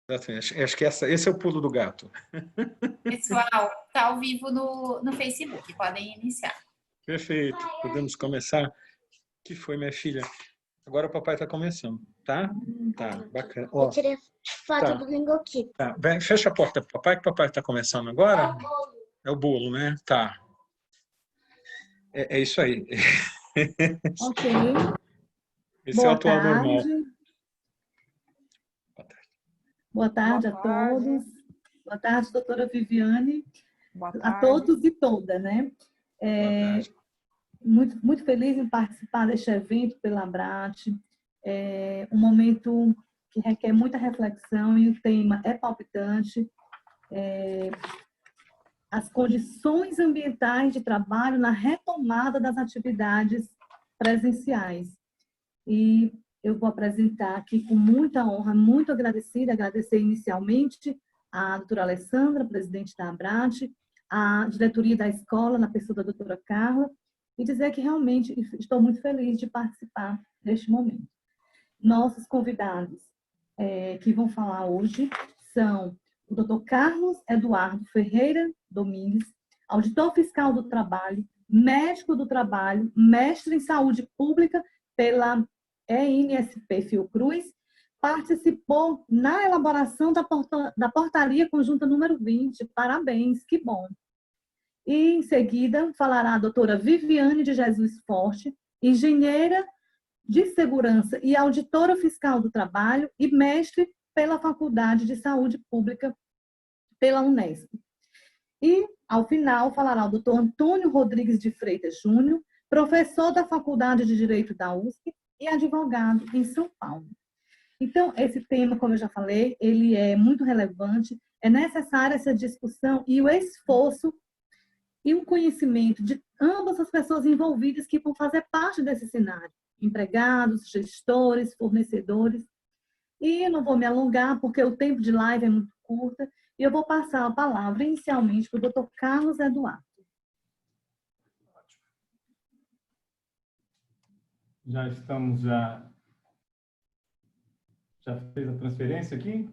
Exatamente. Acho que esse é o pulo do gato. Pessoal, está ao vivo no Facebook, podem iniciar. Perfeito. Podemos começar? O que foi, minha filha? Agora o papai está começando, tá? Tá, bacana. Ó, Eu tirei foto tá. do Ringo Kid. Tá. Fecha a porta pro papai, que o papai está começando agora. É o bolo, né? Tá. É isso aí. Ok. Esse é o atual normal. Boa tarde a todos. Boa tarde, doutora Viviane. Boa tarde. A todos e toda, né? Boa tarde. Muito feliz em participar deste evento pela Abrat. É um momento que requer muita reflexão e o tema é palpitante. As condições ambientais de trabalho na retomada das atividades presenciais. E eu vou apresentar aqui com muita honra, muito agradecida, agradecer inicialmente à doutora Alessandra, presidente da Abrat, à diretoria da escola, na pessoa da doutora Carla, e dizer que realmente estou muito feliz de participar deste momento. Nossos convidados que vão falar hoje são o doutor Carlos Eduardo Ferreira Domingues, auditor fiscal do trabalho, médico do trabalho, mestre em saúde pública pela ENSP Fiocruz, participou na elaboração da portaria conjunta número 20. Parabéns, que bom. E, em seguida, falará a doutora Viviane de Jesus Forte, engenheira de segurança e auditora fiscal do trabalho e mestre pela Faculdade de Saúde Pública pela Unesp. E, ao final, falará o doutor Antônio Rodrigues de Freitas Júnior, professor da Faculdade de Direito da USP e advogado em São Paulo. Então, esse tema, como eu já falei, ele é muito relevante, é necessária essa discussão e o esforço e o conhecimento de ambas as pessoas envolvidas que vão fazer parte desse cenário, empregados, gestores, fornecedores. E eu não vou me alongar, porque o tempo de live é muito curta, e eu vou passar a palavra inicialmente para o doutor Carlos Eduardo. Já estamos, já fez a transferência aqui?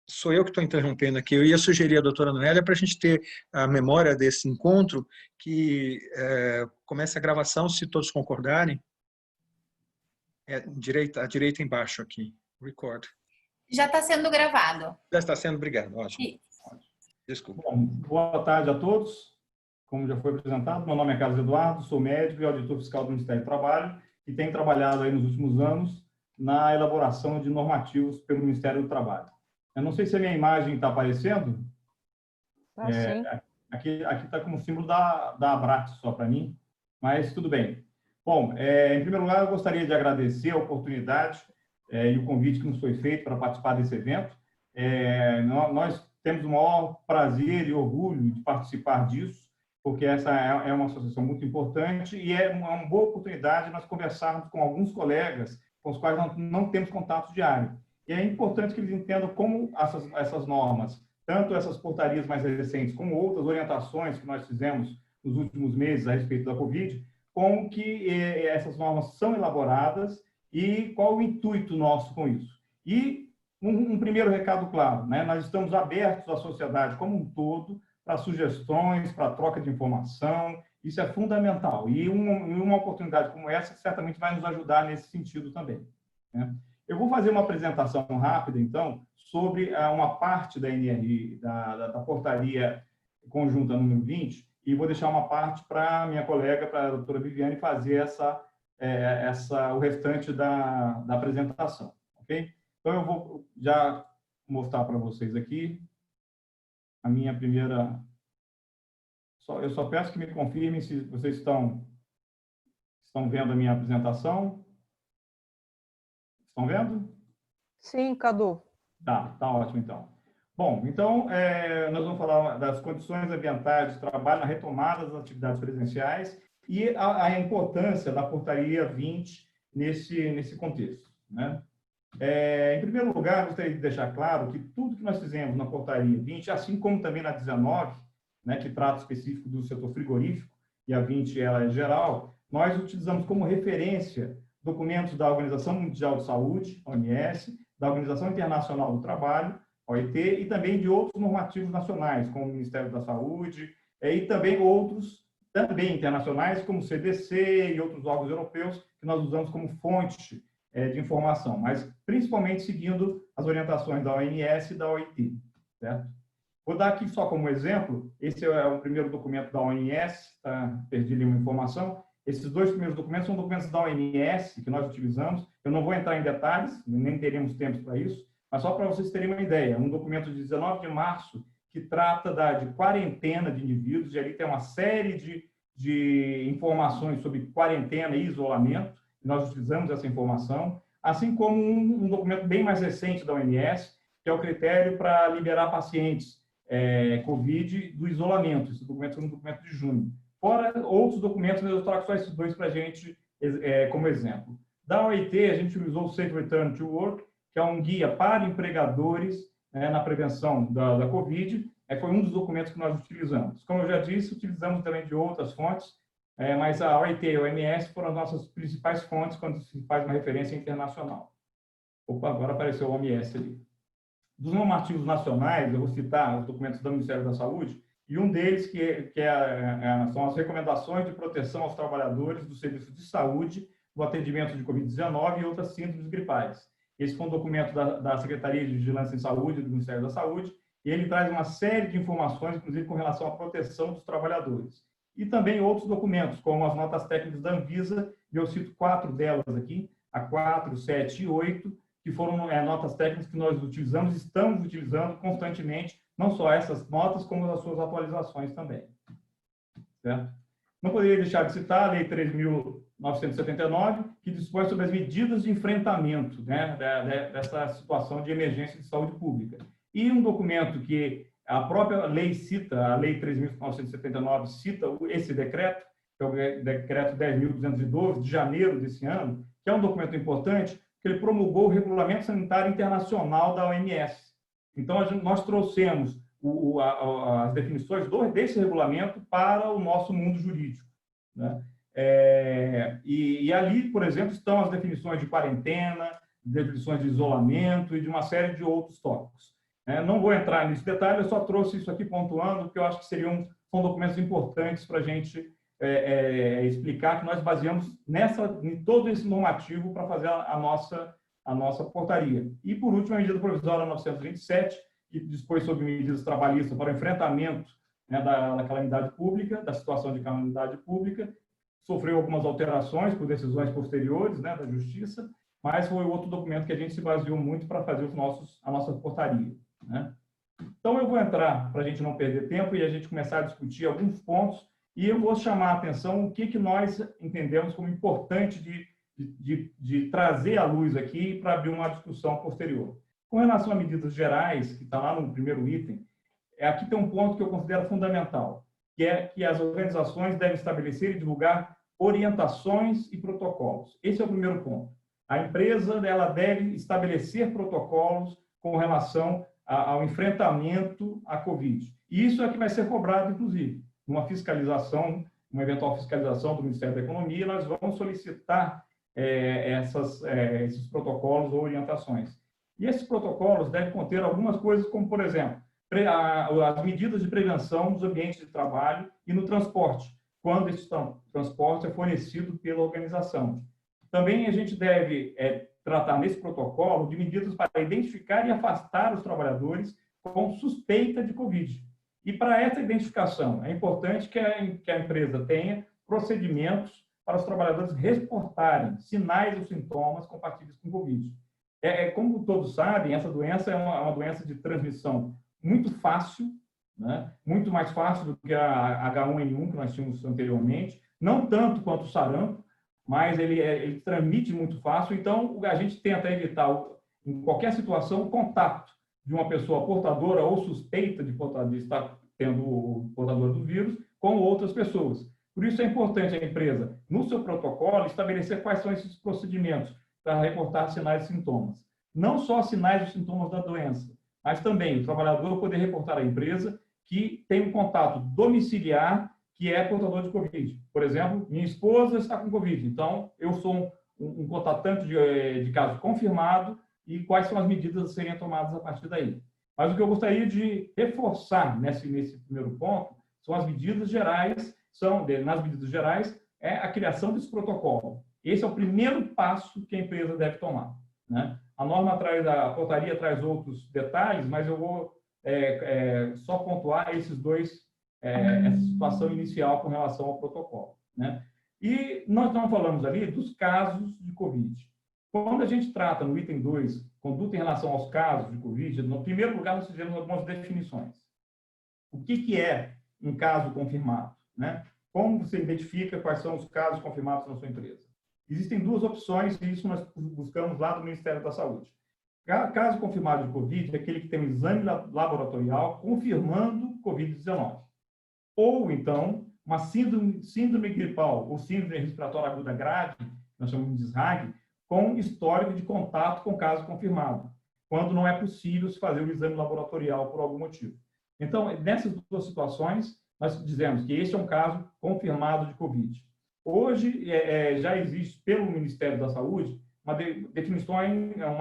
Sou eu que estou interrompendo aqui. Eu ia sugerir à doutora Noélia para a gente ter a memória desse encontro, que comece a gravação, se todos concordarem. À direita embaixo aqui. Record. Já está sendo gravado. Já está sendo, obrigado. Ótimo. Isso. Desculpa. Bom, boa tarde a todos. Como já foi apresentado, meu nome é Carlos Eduardo, sou médico e auditor fiscal do Ministério do Trabalho e tenho trabalhado aí nos últimos anos na elaboração de normativos pelo Ministério do Trabalho. Eu não sei se a minha imagem está aparecendo. Sim. Aqui está como símbolo da Abrat só para mim, mas tudo bem. Bom, em primeiro lugar, eu gostaria de agradecer a oportunidade e o convite que nos foi feito para participar desse evento. Nós temos o maior prazer e orgulho de participar disso, porque essa é uma associação muito importante e é uma boa oportunidade de nós conversarmos com alguns colegas com os quais não temos contato diário. E é importante que eles entendam como essas normas, tanto essas portarias mais recentes, como outras orientações que nós fizemos nos últimos meses a respeito da Covid, como que essas normas são elaboradas e qual o intuito nosso com isso. E um primeiro recado claro, né? Nós estamos abertos à sociedade como um todo para sugestões, para troca de informação, isso é fundamental. E uma oportunidade como essa certamente vai nos ajudar nesse sentido também, né? Eu vou fazer uma apresentação rápida, então, sobre uma parte da NRI, da portaria conjunta número 20, e vou deixar uma parte para a minha colega, para a doutora Viviane, fazer o restante da apresentação, ok? Então, eu vou já mostrar para vocês aqui a minha primeira... Eu só peço que me confirmem se vocês estão vendo a minha apresentação. Estão vendo? Sim, Cadu. Tá ótimo, então. Bom, então, nós vamos falar das condições ambientais de trabalho na retomada das atividades presenciais e a importância da portaria 20 nesse contexto, né? Em primeiro lugar, gostaria de deixar claro que tudo que nós fizemos na portaria 20, assim como também na 19, né, que trata específico do setor frigorífico, e a 20 ela é geral, nós utilizamos como referência documentos da Organização Mundial de Saúde, OMS, da Organização Internacional do Trabalho, OIT, e também de outros normativos nacionais, como o Ministério da Saúde, e também outros também internacionais, como o CDC e outros órgãos europeus, que nós usamos como fonte de informação, mas principalmente seguindo as orientações da OMS e da OIT. Certo? Vou dar aqui só como exemplo, esse é o primeiro documento da OMS, tá? Perdi ali uma informação. Esses dois primeiros documentos são documentos da OMS que nós utilizamos. Eu não vou entrar em detalhes, nem teremos tempo para isso, mas só para vocês terem uma ideia. Um documento de 19 de março que trata de quarentena de indivíduos, e ali tem uma série de informações sobre quarentena e isolamento, e nós utilizamos essa informação, assim como um documento bem mais recente da OMS, que é o critério para liberar pacientes COVID do isolamento. Esse documento é um documento de junho. Fora outros documentos, mas eu trago só esses dois para a gente como exemplo. Da OIT, a gente utilizou o Safe Return to Work, que é um guia para empregadores na prevenção da COVID. Foi um dos documentos que nós utilizamos. Como eu já disse, utilizamos também de outras fontes, mas a OIT e a OMS foram as nossas principais fontes quando se faz uma referência internacional. Opa, agora apareceu o OMS ali. Dos normativos nacionais, eu vou citar os documentos do Ministério da Saúde, e um deles são as recomendações de proteção aos trabalhadores do serviço de saúde, do atendimento de Covid-19 e outras síndromes gripais. Esse foi um documento da Secretaria de Vigilância em Saúde, do Ministério da Saúde, e ele traz uma série de informações, inclusive com relação à proteção dos trabalhadores. E também outros documentos, como as notas técnicas da Anvisa, e eu cito 4 delas aqui, a 4, 7 e 8, que foram notas técnicas que nós utilizamos e estamos utilizando constantemente, não só essas notas, como as suas atualizações também. Certo? Não poderia deixar de citar a Lei 3.979, que dispõe sobre as medidas de enfrentamento dessa situação de emergência de saúde pública. E um documento que a própria lei cita, a Lei 3.979 cita esse decreto, que é o decreto 10.212, de janeiro desse ano, que é um documento importante, que ele promulgou o Regulamento Sanitário Internacional da OMS. Então, nós trouxemos as definições desse regulamento para o nosso mundo jurídico. Né? E ali, por exemplo, estão as definições de quarentena, definições de isolamento e de uma série de outros tópicos. Não vou entrar nesse detalhe, eu só trouxe isso aqui pontuando, porque eu acho que são documentos importantes para a gente explicar que nós baseamos em todo esse normativo para fazer a nossa portaria. E, por último, a medida provisória 927, que dispõe sobre medidas trabalhistas para o enfrentamento da calamidade pública, da situação de calamidade pública, sofreu algumas alterações por decisões posteriores da Justiça, mas foi outro documento que a gente se baseou muito para fazer a nossa portaria. Né? Então, eu vou entrar, para a gente não perder tempo, e a gente começar a discutir alguns pontos, e eu vou chamar a atenção o que nós entendemos como importante de trazer à luz aqui para abrir uma discussão posterior. Com relação a medidas gerais, que está lá no primeiro item, aqui tem um ponto que eu considero fundamental, que é que as organizações devem estabelecer e divulgar orientações e protocolos. Esse é o primeiro ponto. A empresa ela deve estabelecer protocolos com relação ao enfrentamento à Covid. E isso é que vai ser cobrado, inclusive, numa fiscalização, uma eventual fiscalização do Ministério da Economia, nós vamos solicitar esses protocolos ou orientações. E esses protocolos devem conter algumas coisas, como, por exemplo, as medidas de prevenção nos ambientes de trabalho e no transporte, quando esse transporte é fornecido pela organização. Também a gente deve tratar nesse protocolo de medidas para identificar e afastar os trabalhadores com suspeita de Covid. E para essa identificação, é importante que a empresa tenha procedimentos para os trabalhadores reportarem sinais ou sintomas compatíveis com Covid. Como todos sabem, essa doença é uma doença de transmissão muito fácil, né? Muito mais fácil do que a H1N1 que nós tínhamos anteriormente, não tanto quanto o sarampo, mas ele transmite muito fácil, então a gente tenta evitar, em qualquer situação, o contato de uma pessoa portadora ou suspeita de estar tendo o portador do vírus com outras pessoas. Por isso é importante a empresa, no seu protocolo, estabelecer quais são esses procedimentos para reportar sinais e sintomas. Não só sinais e sintomas da doença, mas também o trabalhador poder reportar à empresa que tem um contato domiciliar que é portador de Covid. Por exemplo, minha esposa está com Covid, então eu sou um contatante de caso confirmado, e quais são as medidas a serem tomadas a partir daí. Mas o que eu gostaria de reforçar nesse primeiro ponto são as medidas gerais, nas medidas gerais, é a criação desse protocolo. Esse é o primeiro passo que a empresa deve tomar, né? A portaria traz outros detalhes, mas eu vou só pontuar esses dois, essa situação inicial com relação ao protocolo, né? E nós não falamos ali dos casos de Covid. Quando a gente trata no item 2, conduta em relação aos casos de Covid, no primeiro lugar nós fizemos algumas definições. O que é um caso confirmado, né? Como você identifica quais são os casos confirmados na sua empresa? Existem duas opções, e isso nós buscamos lá do Ministério da Saúde. Caso confirmado de Covid é aquele que tem um exame laboratorial confirmando Covid-19. Ou, então, uma síndrome gripal ou síndrome respiratória aguda grave, nós chamamos de SRAG, com histórico de contato com caso confirmado, quando não é possível se fazer o exame laboratorial por algum motivo. Então, nessas duas situações, nós dizemos que esse é um caso confirmado de Covid. Hoje, já existe, pelo Ministério da Saúde, uma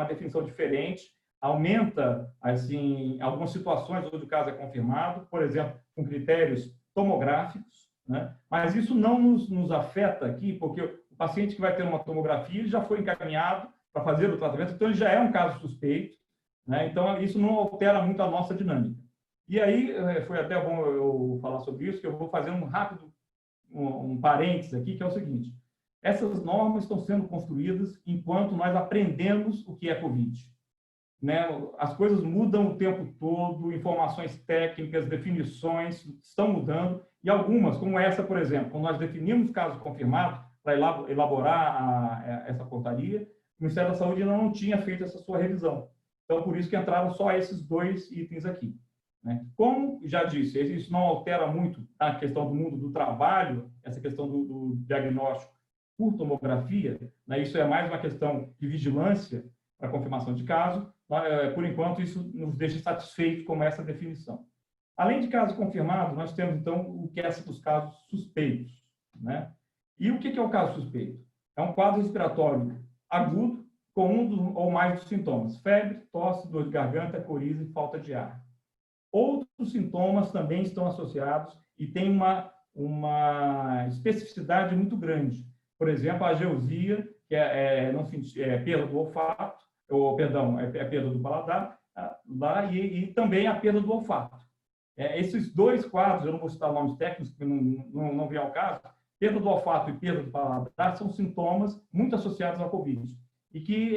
definição diferente, aumenta, assim, algumas situações onde o caso é confirmado, por exemplo, com critérios tomográficos, né? Mas isso não nos afeta aqui, porque o paciente que vai ter uma tomografia, ele já foi encaminhado para fazer o tratamento, então ele já é um caso suspeito, né? Então, isso não altera muito a nossa dinâmica. E aí, foi até bom eu falar sobre isso, que eu vou fazer um parênteses aqui, que é o seguinte: essas normas estão sendo construídas enquanto nós aprendemos o que é Covid, né? As coisas mudam o tempo todo, informações técnicas, definições estão mudando, e algumas, como essa, por exemplo, quando nós definimos caso confirmado para elaborar essa portaria, o Ministério da Saúde ainda não tinha feito essa sua revisão. Então, por isso que entraram só esses dois itens aqui, né? Como já disse, isso não altera muito a questão do mundo do trabalho, essa questão do diagnóstico por tomografia, né? Isso é mais uma questão de vigilância para confirmação de caso. Por enquanto, isso nos deixa satisfeitos com essa definição. Além de caso confirmado, nós temos, então, o que é os casos suspeitos, né? E o que é o caso suspeito? É um quadro respiratório agudo com um ou mais dos sintomas: febre, tosse, dor de garganta, coriza e falta de ar. Outros sintomas também estão associados e têm uma especificidade muito grande. Por exemplo, a ageusia, que é perda do olfato, perda do paladar, e também a perda do olfato. Esses dois quadros, eu não vou citar nomes técnicos, porque não vem ao caso, perda do olfato e perda do paladar são sintomas muito associados ao Covid e que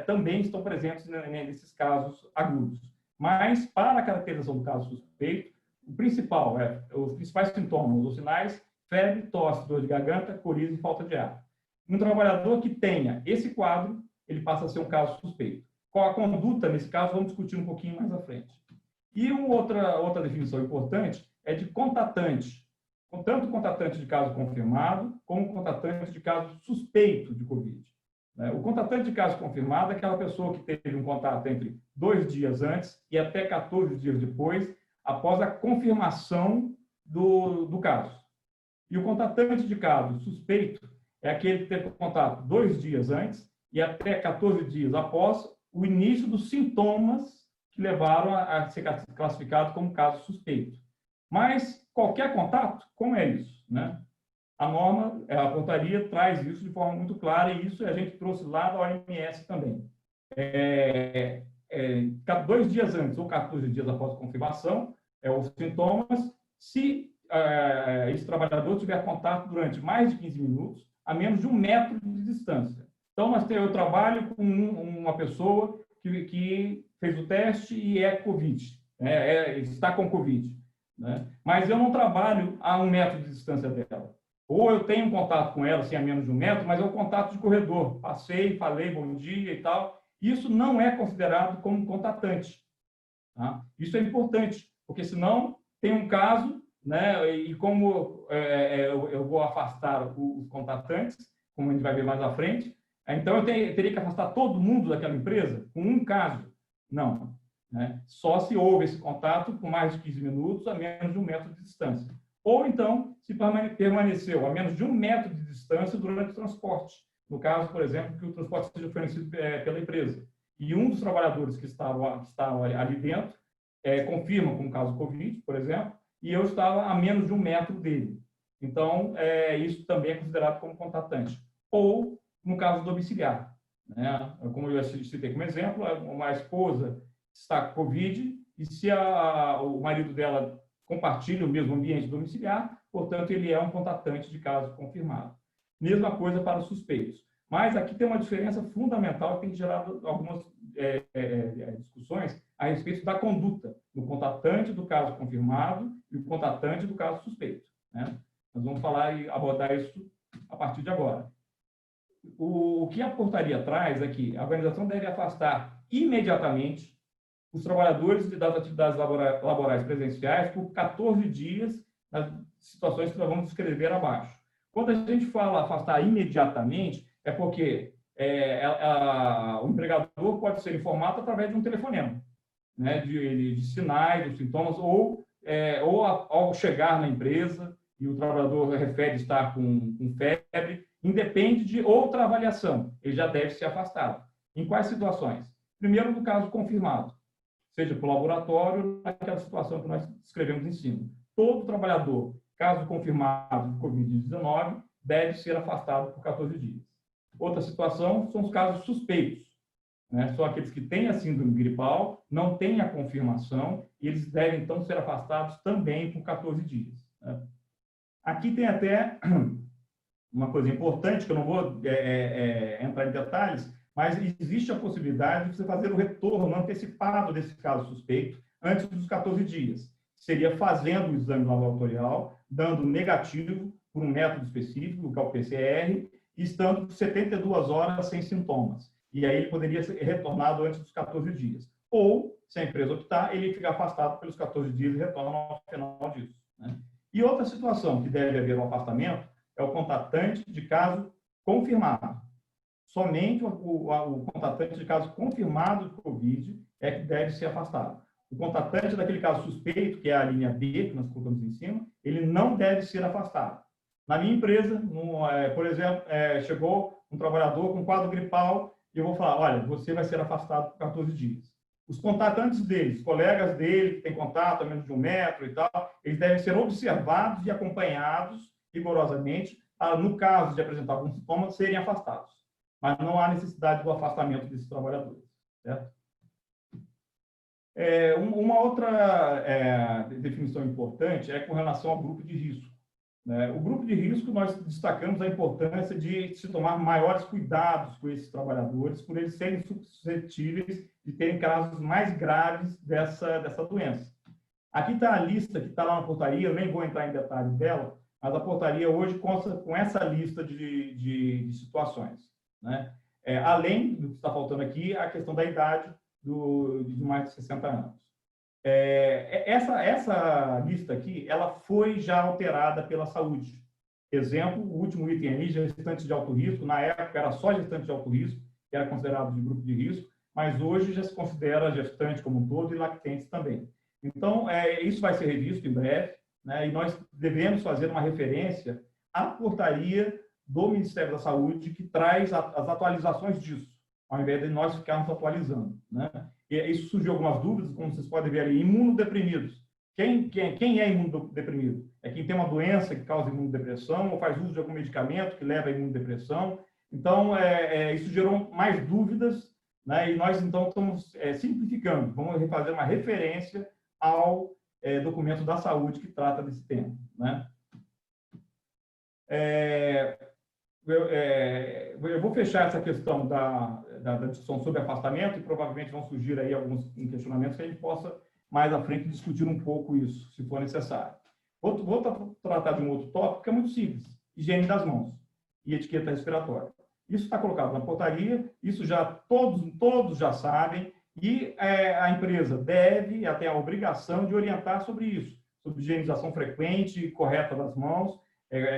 também estão presentes nesses casos agudos. Mas, para a caracterização do caso suspeito, os principais sintomas ou sinais: febre, tosse, dor de garganta, coriza e falta de ar. Um trabalhador que tenha esse quadro, ele passa a ser um caso suspeito. Qual a conduta nesse caso? Vamos discutir um pouquinho mais à frente. E uma outra definição importante é de contatante, tanto contatante de caso confirmado, como contatante de caso suspeito de Covid. O contatante de caso confirmado é aquela pessoa que teve um contato entre 2 dias antes e até 14 dias depois, após a confirmação do caso. E o contatante de caso suspeito é aquele que teve contato 2 dias antes e até 14 dias após o início dos sintomas que levaram a ser classificado como caso suspeito. Mas qualquer contato, como é isso, né? A norma, a portaria traz isso de forma muito clara, e isso a gente trouxe lá da OMS também. 2 dias antes ou 14 dias após a confirmação, os sintomas, se esse trabalhador tiver contato durante mais de 15 minutos, a menos de 1 metro de distância. Então, eu trabalho com uma pessoa que fez o teste e é Covid, está com Covid, né? Mas eu não trabalho a 1 metro de distância dela. Ou eu tenho um contato com ela, assim, a menos de 1 metro, mas é o contato de corredor. Passei, falei bom dia e tal. Isso não é considerado como contatante, tá? Isso é importante, porque senão tem um caso, né? E como eu vou afastar os contatantes, como a gente vai ver mais à frente, então eu teria que afastar todo mundo daquela empresa com um caso? Não, né? Só se houve esse contato com mais de 15 minutos a menos de 1 metro de distância. Ou então, se permaneceu a menos de 1 metro de distância durante o transporte. No caso, por exemplo, que o transporte seja fornecido pela empresa. e um dos trabalhadores que estavam ali dentro confirma com o caso Covid, por exemplo, e eu estava a menos de 1 metro dele. Então, isso também é considerado como contatante. Ou, no caso domiciliar, né? Como eu citei como exemplo, uma esposa está com Covid e se o marido dela compartilha o mesmo ambiente domiciliar, portanto, ele é um contatante de caso confirmado. Mesma coisa para os suspeitos. Mas aqui tem uma diferença fundamental que tem gerado algumas discussões a respeito da conduta do contatante do caso confirmado e o contatante do caso suspeito, né? Nós vamos falar e abordar isso a partir de agora. O que a portaria traz é que a organização deve afastar imediatamente os trabalhadores das atividades laborais presenciais por 14 dias nas situações que nós vamos descrever abaixo. Quando a gente fala afastar imediatamente, é porque o empregador pode ser informado através de um telefonema, né, de sinais, dos sintomas, ou ao chegar na empresa e o trabalhador refere estar com febre, independe de outra avaliação, ele já deve ser afastado. Em quais situações? Primeiro, no caso confirmado, seja por laboratório, naquela situação que nós descrevemos em cima. Todo trabalhador, caso confirmado de Covid-19, deve ser afastado por 14 dias. Outra situação são os casos suspeitos, né? São aqueles que têm a síndrome gripal, não têm a confirmação, e eles devem, então, ser afastados também por 14 dias, né? Aqui tem até uma coisa importante, que eu não vou entrar em detalhes, mas existe a possibilidade de você fazer o retorno antecipado desse caso suspeito antes dos 14 dias. Seria fazendo o exame laboratorial, dando negativo por um método específico, que é o PCR, e estando por 72 horas sem sintomas. E aí ele poderia ser retornado antes dos 14 dias. Ou, se a empresa optar, ele fica afastado pelos 14 dias e retorna ao final disso, né? E outra situação que deve haver um afastamento é o contatante de caso confirmado. Somente o contatante de caso confirmado de Covid é que deve ser afastado. O contatante daquele caso suspeito, que é a linha B, que nós colocamos em cima, ele não deve ser afastado. Na minha empresa, por exemplo, chegou um trabalhador com quadro gripal e eu vou falar, olha, você vai ser afastado por 14 dias. Os contatantes deles, colegas dele, que têm contato a menos de 1 metro e tal, eles devem ser observados e acompanhados rigorosamente, para, no caso de apresentar algum sintoma, serem afastados. Mas não há necessidade do afastamento desses trabalhadores, certo? Uma outra definição importante é com relação ao grupo de risco, né? O grupo de risco, nós destacamos a importância de se tomar maiores cuidados com esses trabalhadores, por eles serem suscetíveis de terem casos mais graves dessa doença. Aqui está a lista que está lá na portaria, eu nem vou entrar em detalhes dela, mas a portaria hoje consta com essa lista de situações, né? Além do que está faltando aqui, a questão da idade de mais de 60 anos. Essa lista aqui, ela foi já alterada pela saúde. Exemplo, o último item ali, gestante de alto risco, na época era só gestante de alto risco, que era considerado de grupo de risco, mas hoje já se considera gestante como um todo e lactentes também. Então, isso vai ser revisto em breve, né? E nós devemos fazer uma referência à portaria do Ministério da Saúde que traz as atualizações disso, ao invés de nós ficarmos atualizando, né? E isso surgiu algumas dúvidas, como vocês podem ver ali, imunodeprimidos. Quem é imunodeprimido? É quem tem uma doença que causa imunodepressão ou faz uso de algum medicamento que leva à imunodepressão. Então, isso gerou mais dúvidas, né? E nós, então, estamos simplificando. Vamos fazer uma referência ao documento da saúde que trata desse tema, né? Eu vou fechar essa questão da discussão sobre afastamento e provavelmente vão surgir aí alguns questionamentos que a gente possa, mais à frente, discutir um pouco isso, se for necessário. Vou tratar de um outro tópico que é muito simples, higiene das mãos e etiqueta respiratória. Isso está colocado na portaria, isso já todos já sabem, e a empresa deve, até a obrigação de orientar sobre isso, sobre higienização frequente e correta das mãos,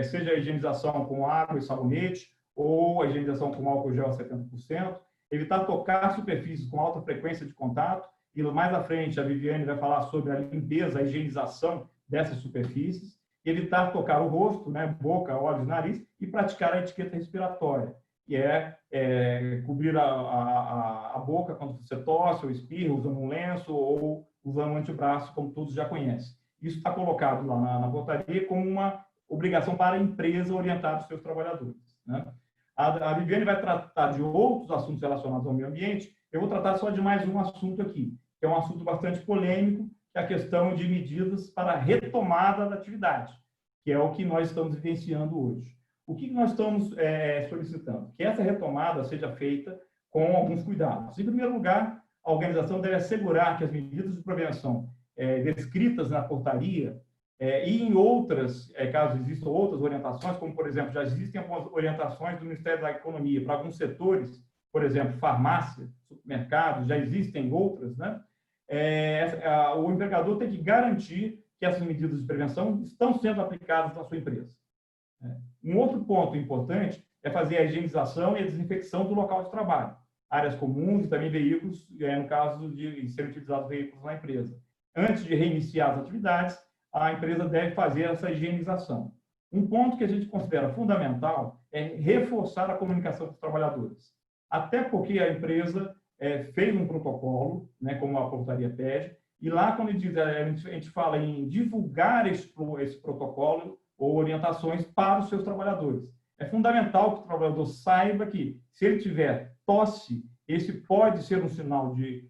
seja a higienização com água e sabonete, ou a higienização com álcool gel a 70%, evitar tocar superfícies com alta frequência de contato, e mais à frente a Viviane vai falar sobre a limpeza, a higienização dessas superfícies, evitar tocar o rosto, né, boca, olhos, nariz, e praticar a etiqueta respiratória, que é cobrir a boca quando você tosse ou espirra, usando um lenço ou usando um antebraço, como todos já conhecem. Isso está colocado lá na portaria como uma obrigação para a empresa orientar os seus trabalhadores, né? A Viviane vai tratar de outros assuntos relacionados ao meio ambiente. Eu vou tratar só de mais um assunto aqui, que é um assunto bastante polêmico, que é a questão de medidas para a retomada da atividade, que é o que nós estamos vivenciando hoje. O que nós estamos solicitando? Que essa retomada seja feita com alguns cuidados. Em primeiro lugar, a organização deve assegurar que as medidas de prevenção descritas na portaria e em outras, caso existam outras orientações, como, por exemplo, já existem algumas orientações do Ministério da Economia para alguns setores, por exemplo, farmácia, supermercados, já existem outras, né? O empregador tem que garantir que essas medidas de prevenção estão sendo aplicadas na sua empresa. Um outro ponto importante é fazer a higienização e a desinfecção do local de trabalho, áreas comuns e também veículos, no caso de serem utilizados veículos na empresa. Antes de reiniciar as atividades, a empresa deve fazer essa higienização. Um ponto que a gente considera fundamental é reforçar a comunicação com os trabalhadores. Até porque a empresa fez um protocolo, né, como a portaria pede, e lá, quando a gente fala em divulgar esse protocolo ou orientações para os seus trabalhadores. É fundamental que o trabalhador saiba que, se ele tiver tosse, esse pode ser um sinal de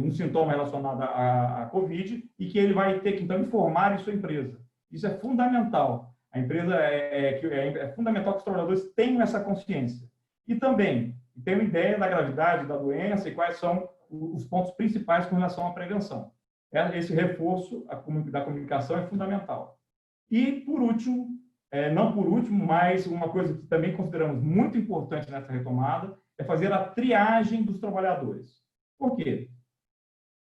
um sintoma relacionado à Covid e que ele vai ter que, então, informar em sua empresa. Isso é fundamental. A empresa é fundamental que os trabalhadores tenham essa consciência. E também tenham ideia da gravidade da doença e quais são os pontos principais com relação à prevenção. Esse reforço da comunicação é fundamental. E, por último, não por último, mas uma coisa que também consideramos muito importante nessa retomada é fazer a triagem dos trabalhadores. Por quê?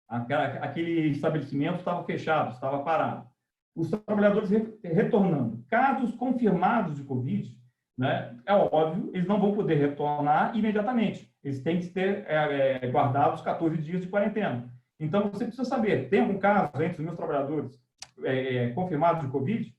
Aquele estabelecimento estava fechado, estava parado. Os trabalhadores retornando. Casos confirmados de Covid, né, é óbvio, eles não vão poder retornar imediatamente. Eles têm que ter guardados 14 dias de quarentena. Então, você precisa saber, tem algum caso entre os meus trabalhadores confirmados de Covid?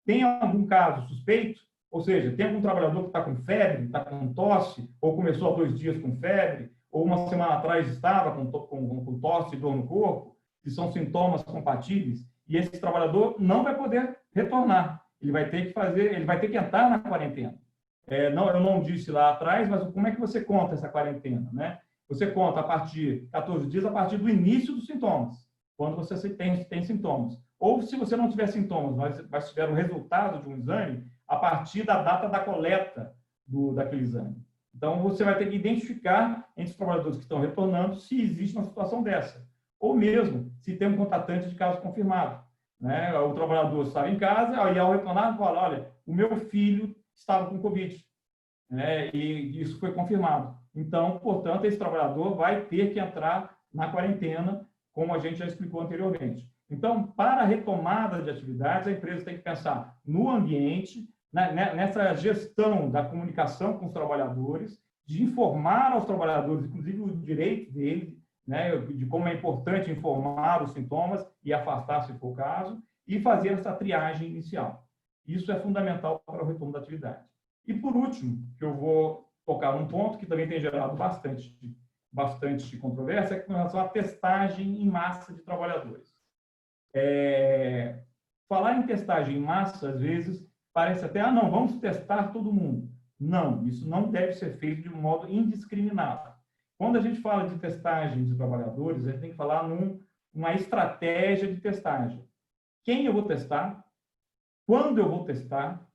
Tem algum caso suspeito? Ou seja, tem algum trabalhador que está com febre, está com tosse, ou começou há 2 dias com febre, ou uma semana atrás estava com tosse e dor no corpo, que são sintomas compatíveis, e esse trabalhador não vai poder retornar. Ele vai ter que entrar na quarentena. Eu não disse lá atrás, mas como é que você conta essa quarentena, né? Você conta a partir de 14 dias, a partir do início dos sintomas, quando você tem sintomas. Ou, se você não tiver sintomas, mas tiver o resultado de um exame, a partir da data da coleta daquele exame. Então, você vai ter que identificar entre os trabalhadores que estão retornando se existe uma situação dessa. Ou mesmo, se tem um contatante de caso confirmado, né? O trabalhador estava em casa, e ao retornar, fala, olha, o meu filho estava com Covid, né? E isso foi confirmado. Então, portanto, esse trabalhador vai ter que entrar na quarentena, como a gente já explicou anteriormente. Então, para a retomada de atividades, a empresa tem que pensar no ambiente, nessa gestão da comunicação com os trabalhadores, de informar aos trabalhadores, inclusive, o direito deles, né, de como é importante informar os sintomas e afastar, se for o caso, e fazer essa triagem inicial. Isso é fundamental para o retorno da atividade. E, por último, que eu vou tocar num ponto que também tem gerado bastante controvérsia, é com relação à testagem em massa de trabalhadores. Falar em testagem em massa, às vezes, parece até, não, vamos testar todo mundo. Não, isso não deve ser feito de um modo indiscriminado. Quando a gente fala de testagem de trabalhadores, a gente tem que falar numa estratégia de testagem. Quem eu vou testar, quando eu vou testar,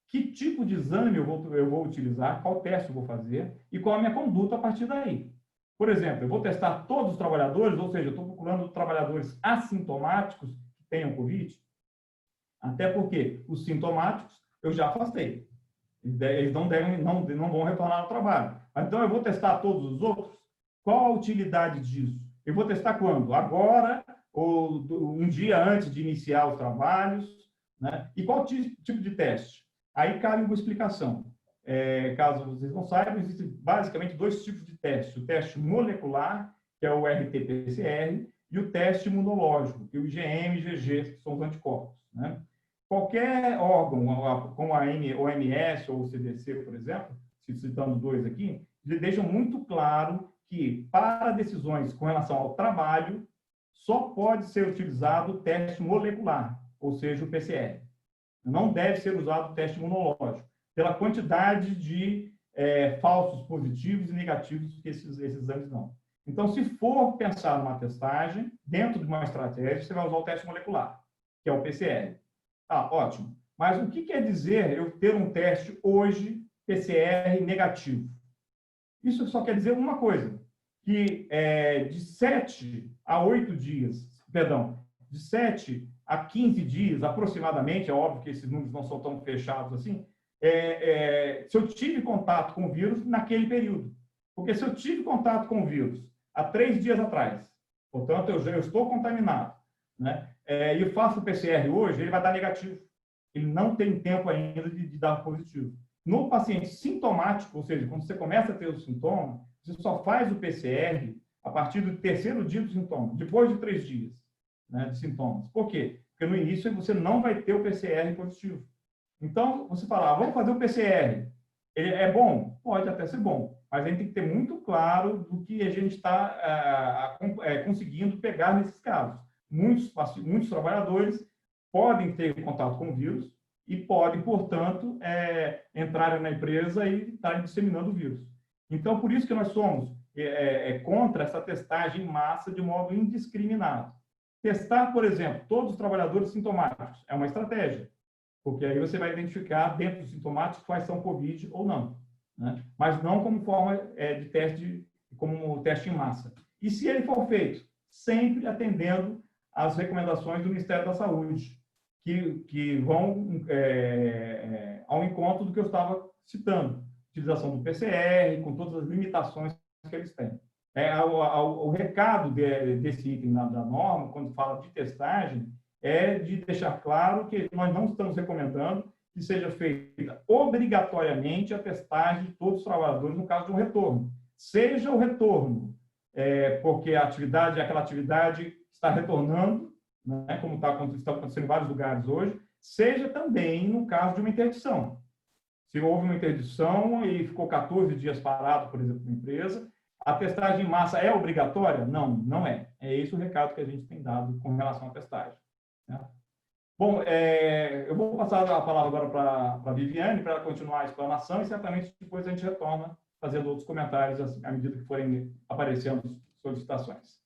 que tipo de exame eu vou utilizar, qual teste eu vou fazer e qual a minha conduta a partir daí. Por exemplo, eu vou testar todos os trabalhadores, ou seja, eu estou procurando trabalhadores assintomáticos que tenham Covid, até porque os sintomáticos eu já afastei. Eles não vão retornar ao trabalho. Então, eu vou testar todos os outros? Qual a utilidade disso? Eu vou testar quando? Agora ou um dia antes de iniciar os trabalhos? Né? E qual tipo de teste? Aí cabe uma explicação. Caso vocês não saibam, existem basicamente 2 tipos de teste. O teste molecular, que é o RT-PCR, e o teste imunológico, que é o IgM e IgG, que são os anticorpos. Né? Qualquer órgão, como a OMS ou o CDC, por exemplo, citando 2 aqui, deixam muito claro que, para decisões com relação ao trabalho, só pode ser utilizado o teste molecular, ou seja, o PCR. Não deve ser usado o teste imunológico, pela quantidade de falsos positivos e negativos que esses exames dão. Então, se for pensar numa testagem, dentro de uma estratégia, você vai usar o teste molecular, que é o PCR. Ah, ótimo. Mas o que quer dizer eu ter um teste hoje PCR negativo? Isso só quer dizer uma coisa, que de 7 a 8 dias, perdão, de 7 a 15 dias, aproximadamente, é óbvio que esses números não são tão fechados assim, se eu tive contato com o vírus naquele período. Porque se eu tive contato com o vírus há 3 dias atrás, portanto, eu estou contaminado, né? E eu faço o PCR hoje, ele vai dar negativo. Ele não tem tempo ainda de dar positivo. No paciente sintomático, ou seja, quando você começa a ter o sintoma, você só faz o PCR a partir do 3º dia do sintoma, depois de 3 dias, né, de sintomas. Por quê? Porque no início você não vai ter o PCR positivo. Então, você fala, vamos fazer o PCR. Ele é bom? Pode até ser bom, mas a gente tem que ter muito claro do que a gente está conseguindo pegar nesses casos. Muitos trabalhadores podem ter contato com o vírus e podem, portanto, entrarem na empresa e estarem disseminando o vírus. Então, por isso que nós somos contra essa testagem em massa de modo indiscriminado. Testar, por exemplo, todos os trabalhadores sintomáticos é uma estratégia, porque aí você vai identificar dentro dos sintomáticos quais são COVID ou não, né? Mas não como forma de teste, como teste em massa. E se ele for feito, sempre atendendo às recomendações do Ministério da Saúde, que vão ao encontro do que eu estava citando, utilização do PCR, com todas as limitações que eles têm. O recado desse item da norma, quando fala de testagem, é de deixar claro que nós não estamos recomendando que seja feita obrigatoriamente a testagem de todos os trabalhadores no caso de um retorno. Seja o retorno, porque a atividade, aquela atividade está retornando, né, como está acontecendo em vários lugares hoje, seja também no caso de uma interdição. Se houve uma interdição e ficou 14 dias parado, por exemplo, na empresa, a testagem em massa é obrigatória? Não, não é. É esse o recado que a gente tem dado com relação à testagem, né? Bom, eu vou passar a palavra agora para a Viviane, para ela continuar a explanação, e certamente depois a gente retorna fazendo outros comentários à medida que forem aparecendo solicitações.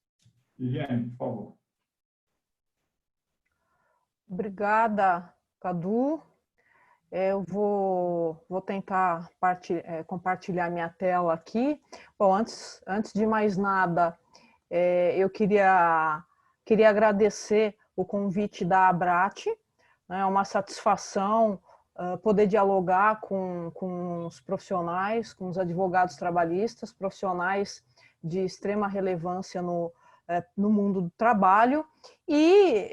Viviane, por favor. Obrigada, Cadu. Eu vou tentar compartilhar minha tela aqui. Bom, antes de mais nada, eu queria agradecer o convite da Abrat. É uma satisfação poder dialogar com os profissionais, com os advogados trabalhistas, profissionais de extrema relevância no mundo do trabalho. E,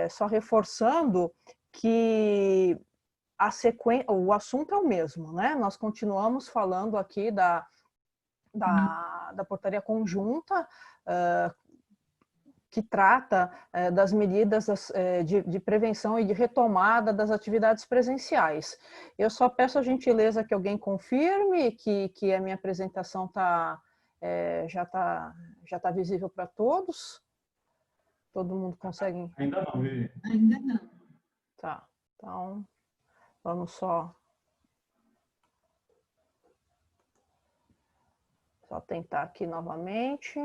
só reforçando que o assunto é o mesmo, né? Nós continuamos falando aqui da portaria conjunta, que trata das medidas de prevenção e de retomada das atividades presenciais. Eu só peço a gentileza que alguém confirme que a minha apresentação já tá visível para todos. Todo mundo consegue? Ainda não, Vivi. Ainda não. Tá, então vamos só tentar aqui novamente.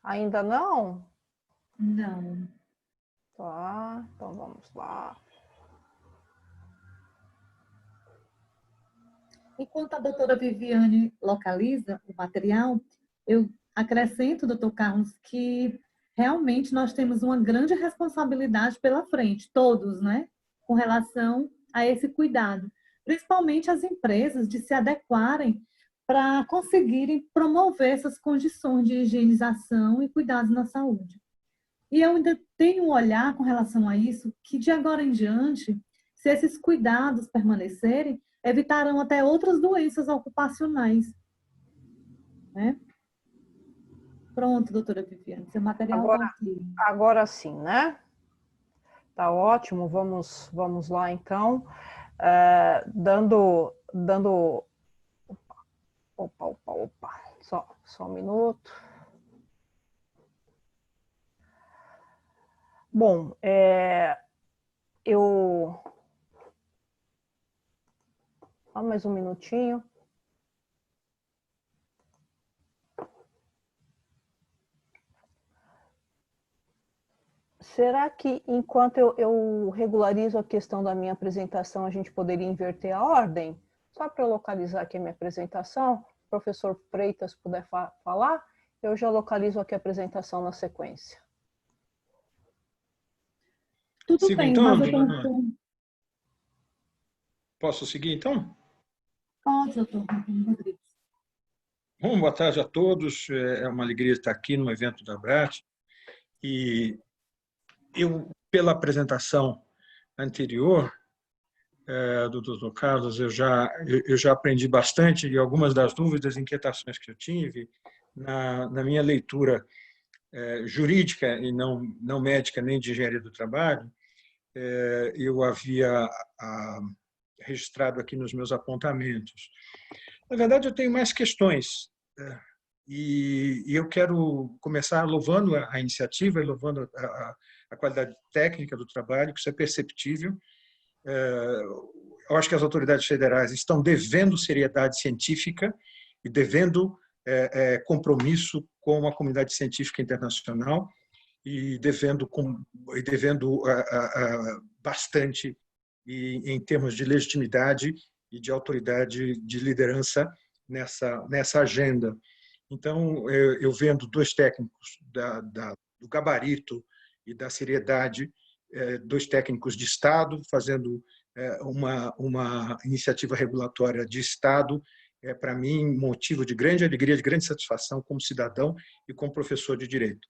Ainda não? Não. Tá, então vamos lá. Enquanto a doutora Viviane localiza o material, eu acrescento, doutor Carlos, que realmente nós temos uma grande responsabilidade pela frente, todos, né? Com relação a esse cuidado. Principalmente as empresas de se adequarem para conseguirem promover essas condições de higienização e cuidados na saúde. E eu ainda tenho um olhar com relação a isso, que de agora em diante, se esses cuidados permanecerem, evitarão até outras doenças ocupacionais, né? Pronto, doutora Viviane, seu material está aqui. Agora sim, né? Tá ótimo, vamos lá então. Dando... Opa. Só um minuto. Bom, Só mais um minutinho. Será que, enquanto eu regularizo a questão da minha apresentação, a gente poderia inverter a ordem? Só para eu localizar aqui a minha apresentação, o professor Freitas puder falar, eu já localizo aqui a apresentação na sequência. Tudo Sigo bem, então, mas eu dona Ana? tô... Posso seguir então? Pode, doutor Rodrigues. Bom, boa tarde a todos. É uma alegria estar aqui no evento da ABRAT. E eu, pela apresentação anterior do Dr. Carlos, eu já aprendi bastante e algumas das dúvidas e inquietações que eu tive na minha leitura jurídica e não médica nem de engenharia do trabalho, eu havia registrado aqui nos meus apontamentos. Na verdade, eu tenho mais questões e eu quero começar louvando a iniciativa e louvando a qualidade técnica do trabalho, que isso é perceptível. Eu acho que as autoridades federais estão devendo seriedade científica e devendo compromisso com a comunidade científica internacional e devendo bastante em termos de legitimidade e de autoridade de liderança nessa agenda. Então, eu vendo dois técnicos do gabarito e da seriedade, dois técnicos de Estado fazendo uma iniciativa regulatória de Estado, para mim, motivo de grande alegria, de grande satisfação como cidadão e como professor de Direito.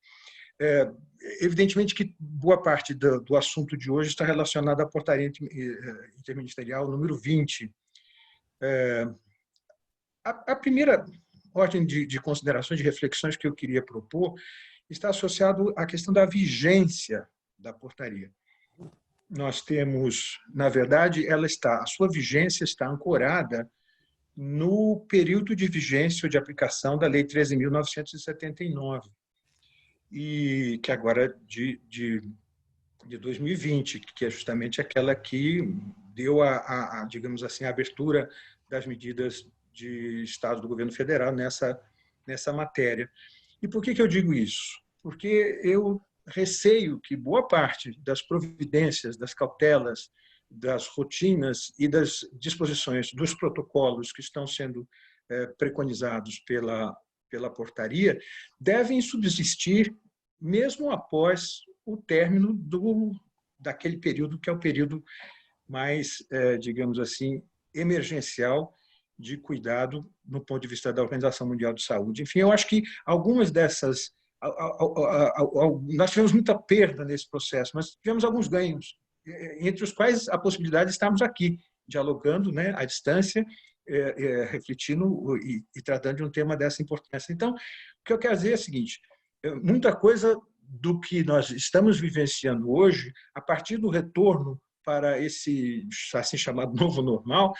Evidentemente que boa parte do assunto de hoje está relacionada à portaria interministerial número 20. A primeira ordem de considerações, de reflexões que eu queria propor está associado à questão da vigência da portaria. Nós temos, na verdade, a sua vigência está ancorada no período de vigência ou de aplicação da Lei 13.979, e que agora de 2020, que é justamente aquela que deu digamos assim, a abertura das medidas de Estado do governo federal nessa matéria. E por que eu digo isso? Porque eu receio que boa parte das providências, das cautelas, das rotinas e das disposições dos protocolos que estão sendo preconizados pela portaria devem subsistir mesmo após o término daquele período que é o período mais, digamos assim, emergencial de cuidado no ponto de vista da Organização Mundial de Saúde. Enfim, eu acho que algumas dessas... Nós tivemos muita perda nesse processo, mas tivemos alguns ganhos, entre os quais a possibilidade de estarmos aqui, dialogando, né, à distância, refletindo e tratando de um tema dessa importância. Então, o que eu quero dizer é o seguinte: muita coisa do que nós estamos vivenciando hoje, a partir do retorno para esse assim chamado novo normal,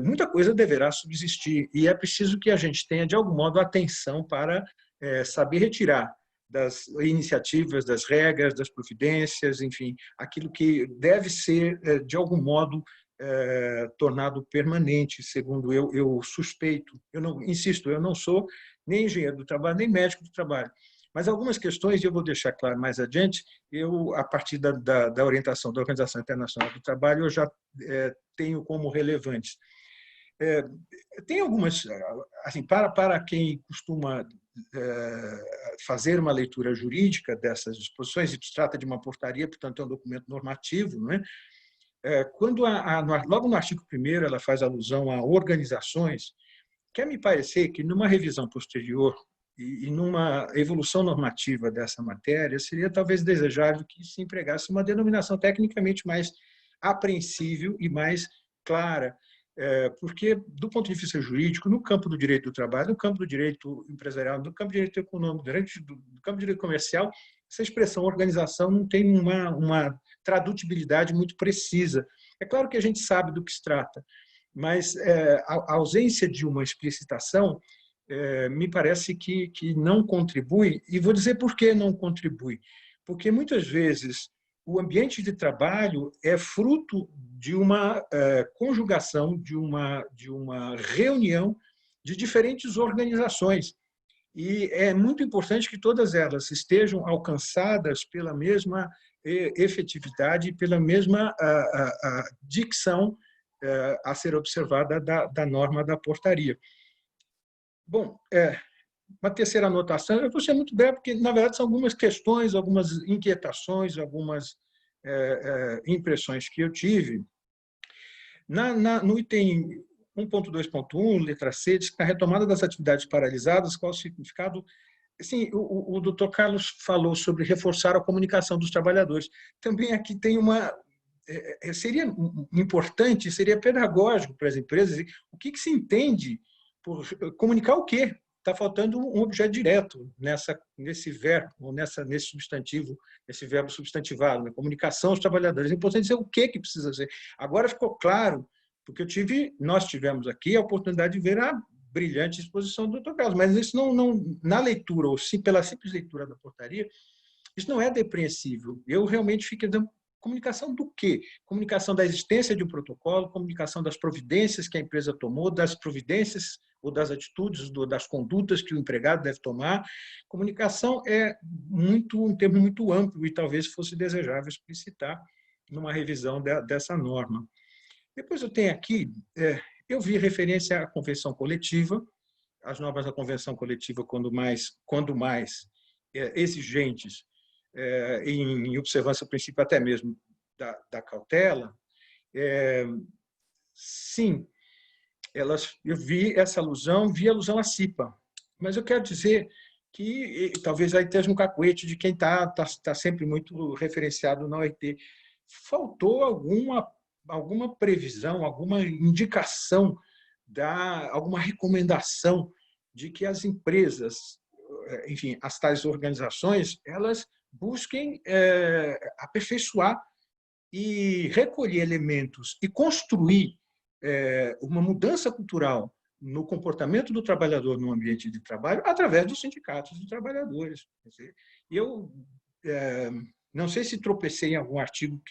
muita coisa deverá subsistir e é preciso que a gente tenha, de algum modo, atenção para saber retirar das iniciativas, das regras, das providências, enfim, aquilo que deve ser, de algum modo, tornado permanente, segundo eu suspeito. Insisto, eu não sou nem engenheiro do trabalho, nem médico do trabalho. Mas algumas questões, e eu vou deixar claro mais adiante, a partir da orientação da Organização Internacional do Trabalho, eu já tenho como relevantes. Tem algumas, assim, para quem costuma fazer uma leitura jurídica dessas disposições, e se trata de uma portaria, portanto é um documento normativo, não é? Quando logo no artigo 1º ela faz alusão a organizações, quer me parecer que numa revisão posterior e numa evolução normativa dessa matéria, seria talvez desejável que se empregasse uma denominação tecnicamente mais apreensível e mais clara, porque, do ponto de vista jurídico, no campo do direito do trabalho, no campo do direito empresarial, no campo do direito econômico, no campo do direito comercial, essa expressão organização não tem uma tradutibilidade muito precisa. É claro que a gente sabe do que se trata, mas a ausência de uma explicitação me parece que não contribui, e vou dizer por que não contribui. Porque, muitas vezes, o ambiente de trabalho é fruto de uma conjugação, de uma reunião de diferentes organizações. E é muito importante que todas elas estejam alcançadas pela mesma efetividade, pela mesma dicção a ser observada da norma da portaria. Bom, uma terceira anotação, eu vou ser muito breve, porque, na verdade, são algumas questões, algumas inquietações, algumas impressões que eu tive. No item 1.2.1, letra C, diz que na retomada das atividades paralisadas, qual o significado? Assim, o doutor Carlos falou sobre reforçar a comunicação dos trabalhadores. Também aqui tem seria importante, seria pedagógico para as empresas, o que se entende por comunicar o quê? Está faltando um objeto direto nesse verbo, ou nesse substantivo, esse verbo substantivado, né? Comunicação aos trabalhadores. É importante dizer o que precisa ser. Agora ficou claro, porque nós tivemos aqui a oportunidade de ver a brilhante exposição do Dr. Carlos, mas isso não na leitura, ou sim, pela simples leitura da portaria, isso não é depreensível. Eu realmente fiquei dando comunicação do quê? Comunicação da existência de um protocolo, comunicação das providências que a empresa tomou, das providências ou das atitudes, das condutas que o empregado deve tomar. Comunicação é um termo muito amplo e talvez fosse desejável explicitar numa revisão dessa norma. Depois eu tenho aqui, eu vi referência à convenção coletiva, as normas da convenção coletiva, quando mais exigentes, em observância ao princípio até mesmo da cautela, sim, eu vi essa alusão, vi a alusão à CIPA, mas eu quero dizer que talvez aí esteja um cacuete de quem está sempre muito referenciado na OIT. Faltou alguma previsão, alguma indicação, alguma recomendação de que as empresas, enfim, as tais organizações, elas busquem aperfeiçoar e recolher elementos e construir uma mudança cultural no comportamento do trabalhador no ambiente de trabalho através dos sindicatos de trabalhadores. Eu não sei se tropecei em algum artigo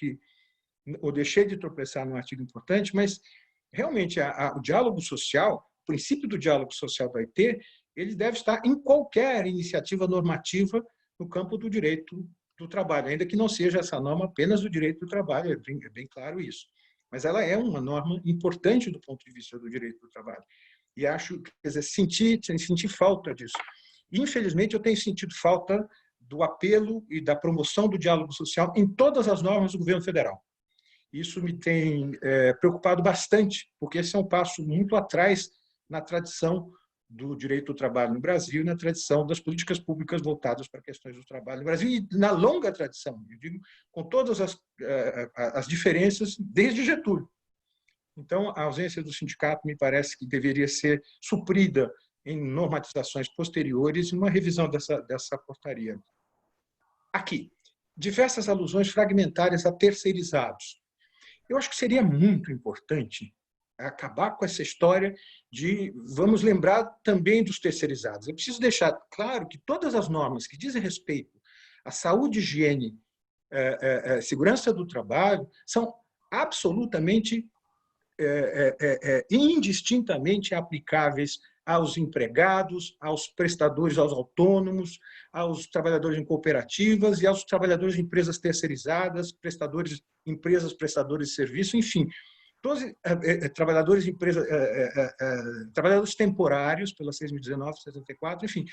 ou deixei de tropeçar num artigo importante, mas realmente o diálogo social, o princípio do diálogo social da OIT, ele deve estar em qualquer iniciativa normativa no campo do direito do trabalho, ainda que não seja essa norma apenas do direito do trabalho, é bem claro isso. Mas ela é uma norma importante do ponto de vista do direito do trabalho. E acho, quer dizer, senti falta disso. Infelizmente, eu tenho sentido falta do apelo e da promoção do diálogo social em todas as normas do governo federal. Isso me tem preocupado bastante, porque esse é um passo muito atrás na tradição do direito do trabalho no Brasil e na tradição das políticas públicas voltadas para questões do trabalho no Brasil e na longa tradição, eu digo, com todas as diferenças desde Getúlio. Então, a ausência do sindicato me parece que deveria ser suprida em normatizações posteriores e uma revisão dessa portaria. Aqui, diversas alusões fragmentárias a terceirizados. Eu acho que seria muito importante acabar com essa história de vamos lembrar também dos terceirizados. Eu preciso deixar claro que todas as normas que dizem respeito à saúde, higiene, segurança do trabalho são absolutamente indistintamente aplicáveis aos empregados, aos prestadores, aos autônomos, aos trabalhadores em cooperativas e aos trabalhadores de empresas terceirizadas, empresas prestadoras de serviço, enfim, todos trabalhadores de empresas, trabalhadores temporários pela 6.019, 74, enfim,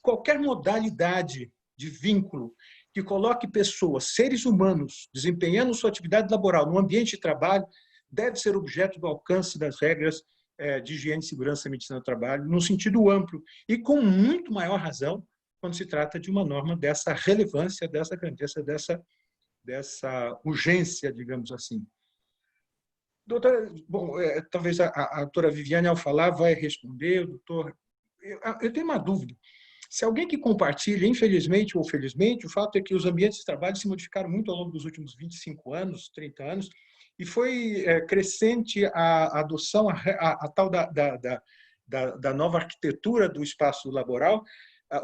qualquer modalidade de vínculo que coloque pessoas, seres humanos, desempenhando sua atividade laboral no ambiente de trabalho, deve ser objeto do alcance das regras de higiene, segurança e medicina do trabalho, num sentido amplo, e com muito maior razão quando se trata de uma norma dessa relevância, dessa grandeza, dessa urgência, digamos assim. Doutora, bom, talvez a doutora Viviane, ao falar, vai responder. Doutor, eu tenho uma dúvida. Se alguém que compartilha, infelizmente ou felizmente, o fato é que os ambientes de trabalho se modificaram muito ao longo dos últimos 25 anos, 30 anos, e foi crescente a adoção, a tal da nova arquitetura do espaço laboral,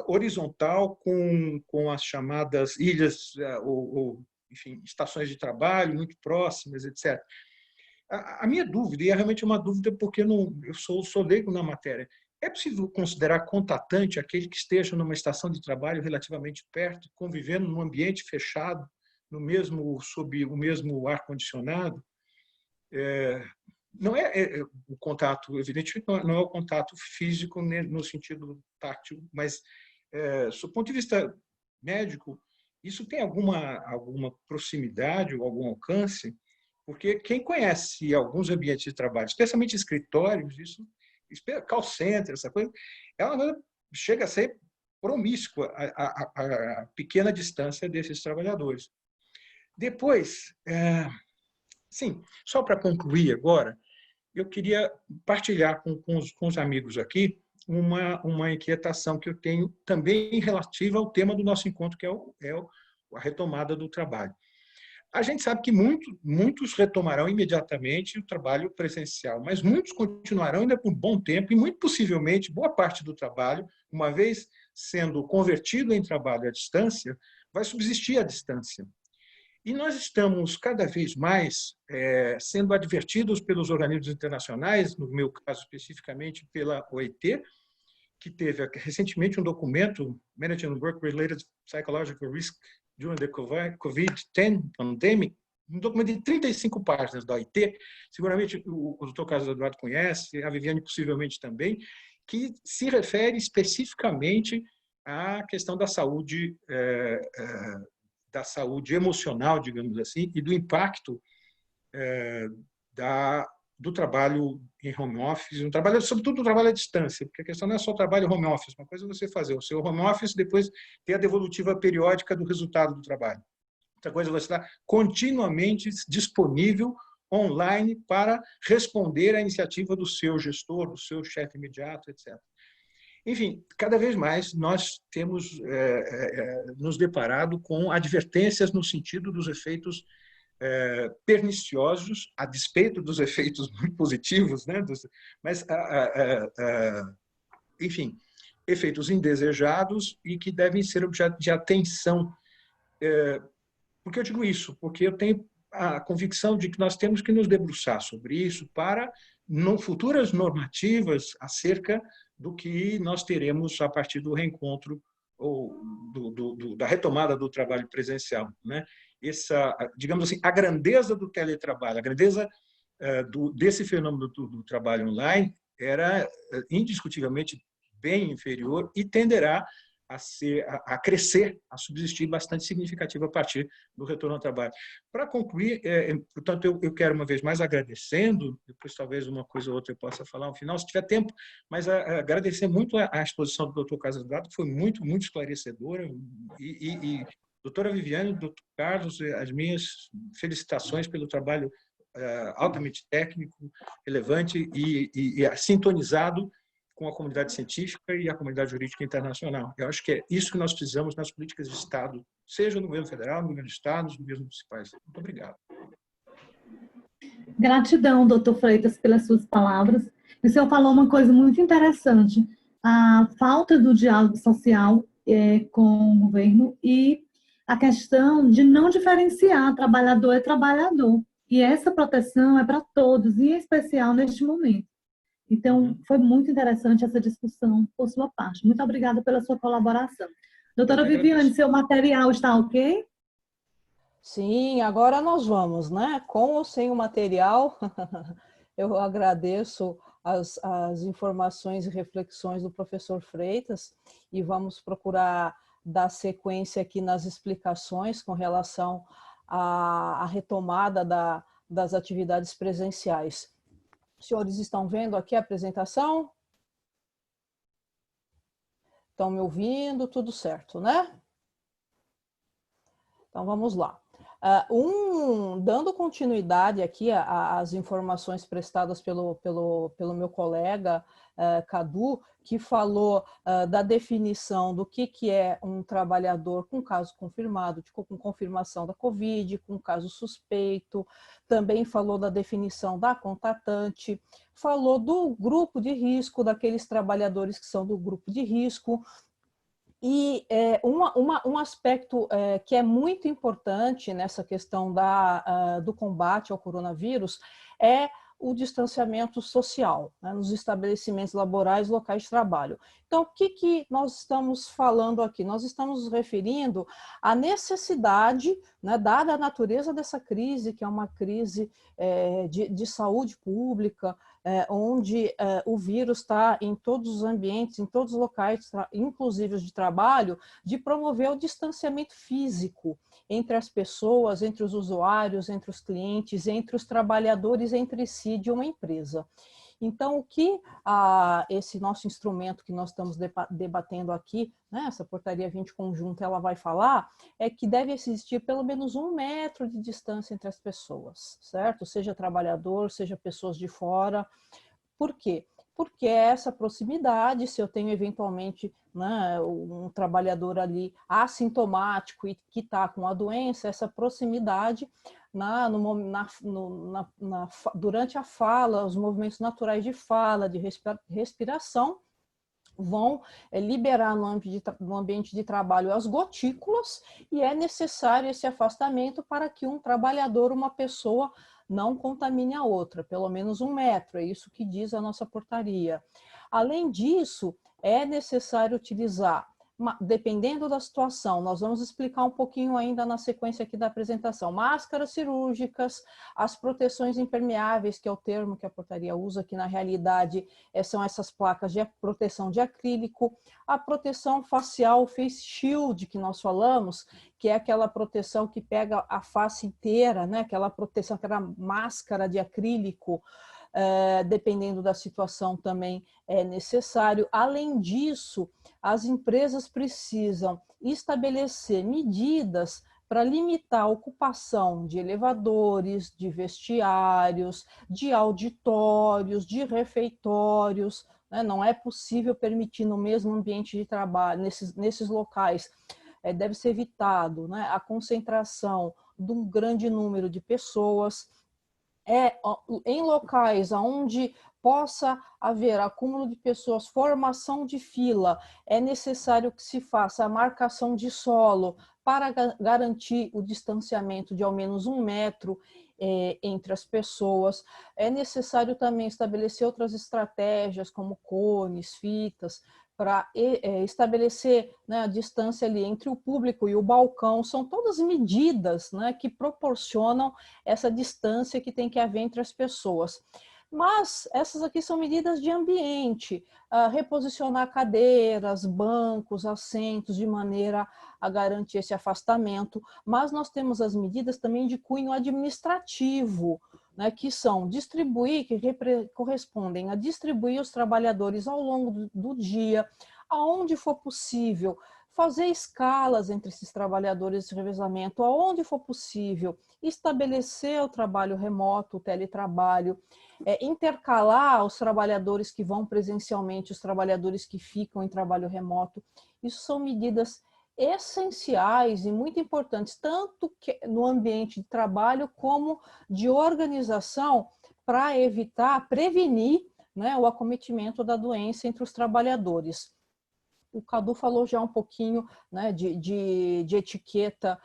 horizontal, com as chamadas ilhas, ou enfim, estações de trabalho muito próximas, etc. A minha dúvida, e é realmente uma dúvida porque eu sou leigo na matéria, é possível considerar contatante aquele que esteja numa estação de trabalho relativamente perto, convivendo num ambiente fechado, sob o mesmo ar-condicionado? Não é o contato, evidentemente, não é o contato físico no sentido tátil, mas, do ponto de vista médico, isso tem alguma proximidade ou algum alcance? Porque quem conhece alguns ambientes de trabalho, especialmente escritórios, call center, essa coisa, ela chega a ser promíscua a pequena distância desses trabalhadores. Depois, sim, só para concluir agora, eu queria partilhar com os amigos aqui uma inquietação que eu tenho também relativa ao tema do nosso encontro, que é a retomada do trabalho. A gente sabe que muitos retomarão imediatamente o trabalho presencial, mas muitos continuarão ainda por um bom tempo e, muito possivelmente, boa parte do trabalho, uma vez sendo convertido em trabalho à distância, vai subsistir à distância. E nós estamos cada vez mais sendo advertidos pelos organismos internacionais, no meu caso especificamente pela OIT, que teve recentemente um documento, Managing Work-Related Psychological Risk During the COVID-10 Pandemic, um documento de 35 páginas da OIT, seguramente o doutor Carlos Eduardo conhece, a Viviane possivelmente também, que se refere especificamente à questão da saúde emocional, digamos assim, e do impacto do trabalho em home office, sobretudo o trabalho à distância, porque a questão não é só o trabalho home office, uma coisa é você fazer o seu home office, depois ter a devolutiva periódica do resultado do trabalho. Outra coisa é você estar continuamente disponível online para responder à iniciativa do seu gestor, do seu chefe imediato, etc. Enfim, cada vez mais nós temos nos deparado com advertências no sentido dos efeitos perniciosos, a despeito dos efeitos muito positivos, né? Mas, enfim, efeitos indesejados e que devem ser objeto de atenção. Por que eu digo isso? Porque eu tenho a convicção de que nós temos que nos debruçar sobre isso para futuras normativas acerca do que nós teremos a partir do reencontro ou da retomada do trabalho presencial, né? Digamos assim, a grandeza do teletrabalho, a grandeza desse fenômeno do trabalho online era indiscutivelmente bem inferior e tenderá a crescer, a subsistir bastante significativa a partir do retorno ao trabalho. Para concluir, portanto, eu quero uma vez mais agradecendo, depois talvez uma coisa ou outra eu possa falar no final, se tiver tempo, mas agradecer muito a exposição do Dr. Carlos Eduardo, que foi muito, muito esclarecedora, e doutora Viviane, doutor Carlos, as minhas felicitações pelo trabalho altamente técnico, relevante e sintonizado com a comunidade científica e a comunidade jurídica internacional. Eu acho que é isso que nós precisamos nas políticas de Estado, seja no governo federal, no governo de Estados, no governo municipais. Muito obrigado. Gratidão, doutor Freitas, pelas suas palavras. O senhor falou uma coisa muito interessante, a falta do diálogo social com o governo e a questão de não diferenciar trabalhador é trabalhador. E essa proteção é para todos, e em especial neste momento. Então, foi muito interessante essa discussão por sua parte. Muito obrigada pela sua colaboração. Doutora Viviane, seu material está ok? Sim, agora nós vamos, né? Com ou sem o material, eu agradeço as informações e reflexões do professor Freitas e vamos procurar dar sequência aqui nas explicações com relação à retomada das atividades presenciais. Os senhores estão vendo aqui a apresentação? Estão me ouvindo? Tudo certo, né? Então, vamos lá. Dando continuidade aqui às informações prestadas pelo meu colega Cadu, que falou da definição do que é um trabalhador com caso confirmado, com confirmação da Covid, com caso suspeito, também falou da definição da contatante, falou do grupo de risco, daqueles trabalhadores que são do grupo de risco. E um aspecto que é muito importante nessa questão do combate ao coronavírus é o distanciamento social, né, nos estabelecimentos laborais, locais de trabalho. Então, o que nós estamos falando aqui? Nós estamos nos referindo à necessidade, né, dada a natureza dessa crise, que é uma crise de saúde pública, onde o vírus está em todos os ambientes, em todos os locais, inclusive os de trabalho, de promover o distanciamento físico entre as pessoas, entre os usuários, entre os clientes, entre os trabalhadores, entre si de uma empresa. Então, o que esse nosso instrumento que nós estamos debatendo aqui, né, essa portaria 20 conjunta, ela vai falar, é que deve existir pelo menos 1 metro de distância entre as pessoas, certo? Seja trabalhador, seja pessoas de fora. Por quê? Porque essa proximidade, se eu tenho eventualmente, né, um trabalhador ali assintomático e que está com a doença, essa proximidade durante a fala, os movimentos naturais de fala, de respiração, vão liberar no ambiente de trabalho as gotículas, e é necessário esse afastamento para que um trabalhador, uma pessoa, não contamine a outra, pelo menos 1 metro, é isso que diz a nossa portaria. Além disso, é necessário utilizar, dependendo da situação, nós vamos explicar um pouquinho ainda na sequência aqui da apresentação, máscaras cirúrgicas, as proteções impermeáveis, que é o termo que a portaria usa, que na realidade são essas placas de proteção de acrílico, a proteção facial, face shield, que nós falamos, que é aquela proteção que pega a face inteira, né? Aquela proteção, aquela máscara de acrílico, dependendo da situação também é necessário. Além disso, as empresas precisam estabelecer medidas para limitar a ocupação de elevadores, de vestiários, de auditórios, de refeitórios, né? Não é possível permitir no mesmo ambiente de trabalho, nesses locais, deve ser evitado, né, a concentração de um grande número de pessoas. Em locais onde possa haver acúmulo de pessoas, formação de fila, é necessário que se faça a marcação de solo para garantir o distanciamento de ao menos 1 metro entre as pessoas. É necessário também estabelecer outras estratégias, como cones, fitas, para estabelecer, né, a distância ali entre o público e o balcão. São todas medidas, né, que proporcionam essa distância que tem que haver entre as pessoas. Mas essas aqui são medidas de ambiente, reposicionar cadeiras, bancos, assentos, de maneira a garantir esse afastamento. Mas nós temos as medidas também de cunho administrativo, né, que são distribuir, que correspondem a distribuir os trabalhadores ao longo do dia, aonde for possível, fazer escalas entre esses trabalhadores de revezamento, aonde for possível, estabelecer o trabalho remoto, o teletrabalho, intercalar os trabalhadores que vão presencialmente, os trabalhadores que ficam em trabalho remoto. Isso são medidas essenciais e muito importantes, tanto no ambiente de trabalho como de organização, para evitar, prevenir, né, o acometimento da doença entre os trabalhadores. O Cadu falou já um pouquinho, né, de etiqueta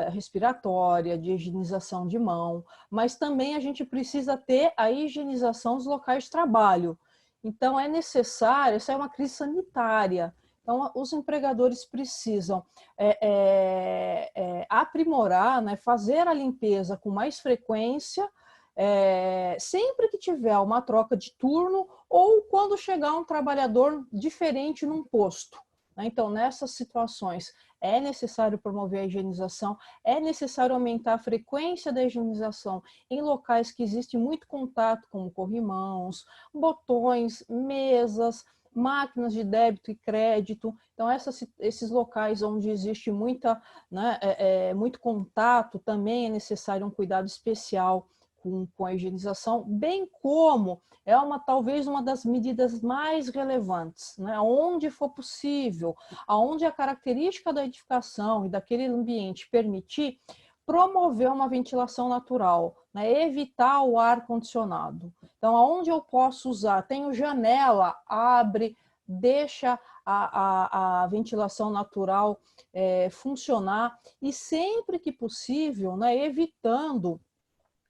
respiratória, de higienização de mão, mas também a gente precisa ter a higienização dos locais de trabalho. Então, é necessário, essa é uma crise sanitária. Então, os empregadores precisam aprimorar, né, fazer a limpeza com mais frequência, sempre que tiver uma troca de turno ou quando chegar um trabalhador diferente num posto. Então, nessas situações, é necessário promover a higienização, é necessário aumentar a frequência da higienização em locais que existe muito contato, como corrimãos, botões, mesas, máquinas de débito e crédito. Então, esses locais onde existe muita, né, muito contato, também é necessário um cuidado especial com a higienização, bem como talvez uma das medidas mais relevantes, né? Onde for possível, aonde a característica da edificação e daquele ambiente permitir, promover uma ventilação natural, né? Evitar o ar condicionado. Então, aonde eu posso usar? Tenho janela, abre, deixa a ventilação natural funcionar, e sempre que possível, né, evitando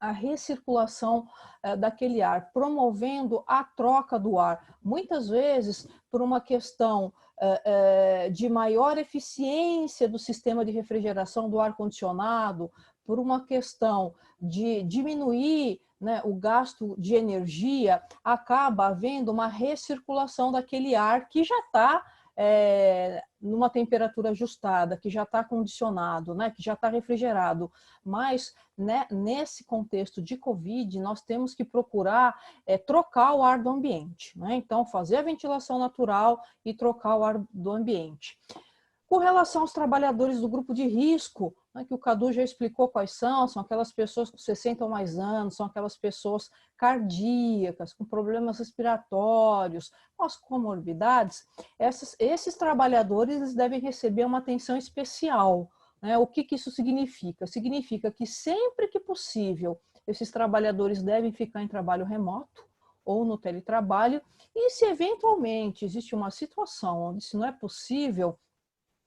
a recirculação daquele ar, promovendo a troca do ar. Muitas vezes, por uma questão de maior eficiência do sistema de refrigeração do ar-condicionado, por uma questão de diminuir, né, o gasto de energia, acaba havendo uma recirculação daquele ar que já está numa temperatura ajustada, que já está condicionado, né, que já está refrigerado. Mas, né, nesse contexto de Covid, nós temos que procurar trocar o ar do ambiente, né? Então, fazer a ventilação natural e trocar o ar do ambiente. Com relação aos trabalhadores do grupo de risco, né, que o Cadu já explicou quais são aquelas pessoas com 60 ou mais anos, são aquelas pessoas cardíacas, com problemas respiratórios, com as comorbidades. Esses trabalhadores eles devem receber uma atenção especial, né? O que isso significa? Significa que sempre que possível, esses trabalhadores devem ficar em trabalho remoto ou no teletrabalho, e se eventualmente existe uma situação onde isso não é possível,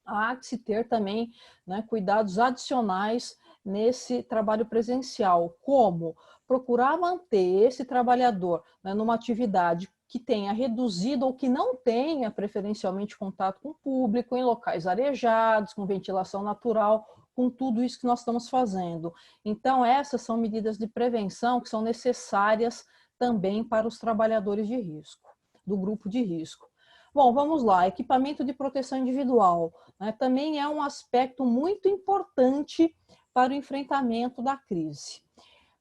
há que se ter também, né, cuidados adicionais nesse trabalho presencial, como procurar manter esse trabalhador, né, numa atividade que tenha reduzido ou que não tenha preferencialmente contato com o público, em locais arejados, com ventilação natural, com tudo isso que nós estamos fazendo. Então, essas são medidas de prevenção que são necessárias também para os trabalhadores de risco, do grupo de risco. Bom, vamos lá. Equipamento de proteção individual, né, também é um aspecto muito importante para o enfrentamento da crise.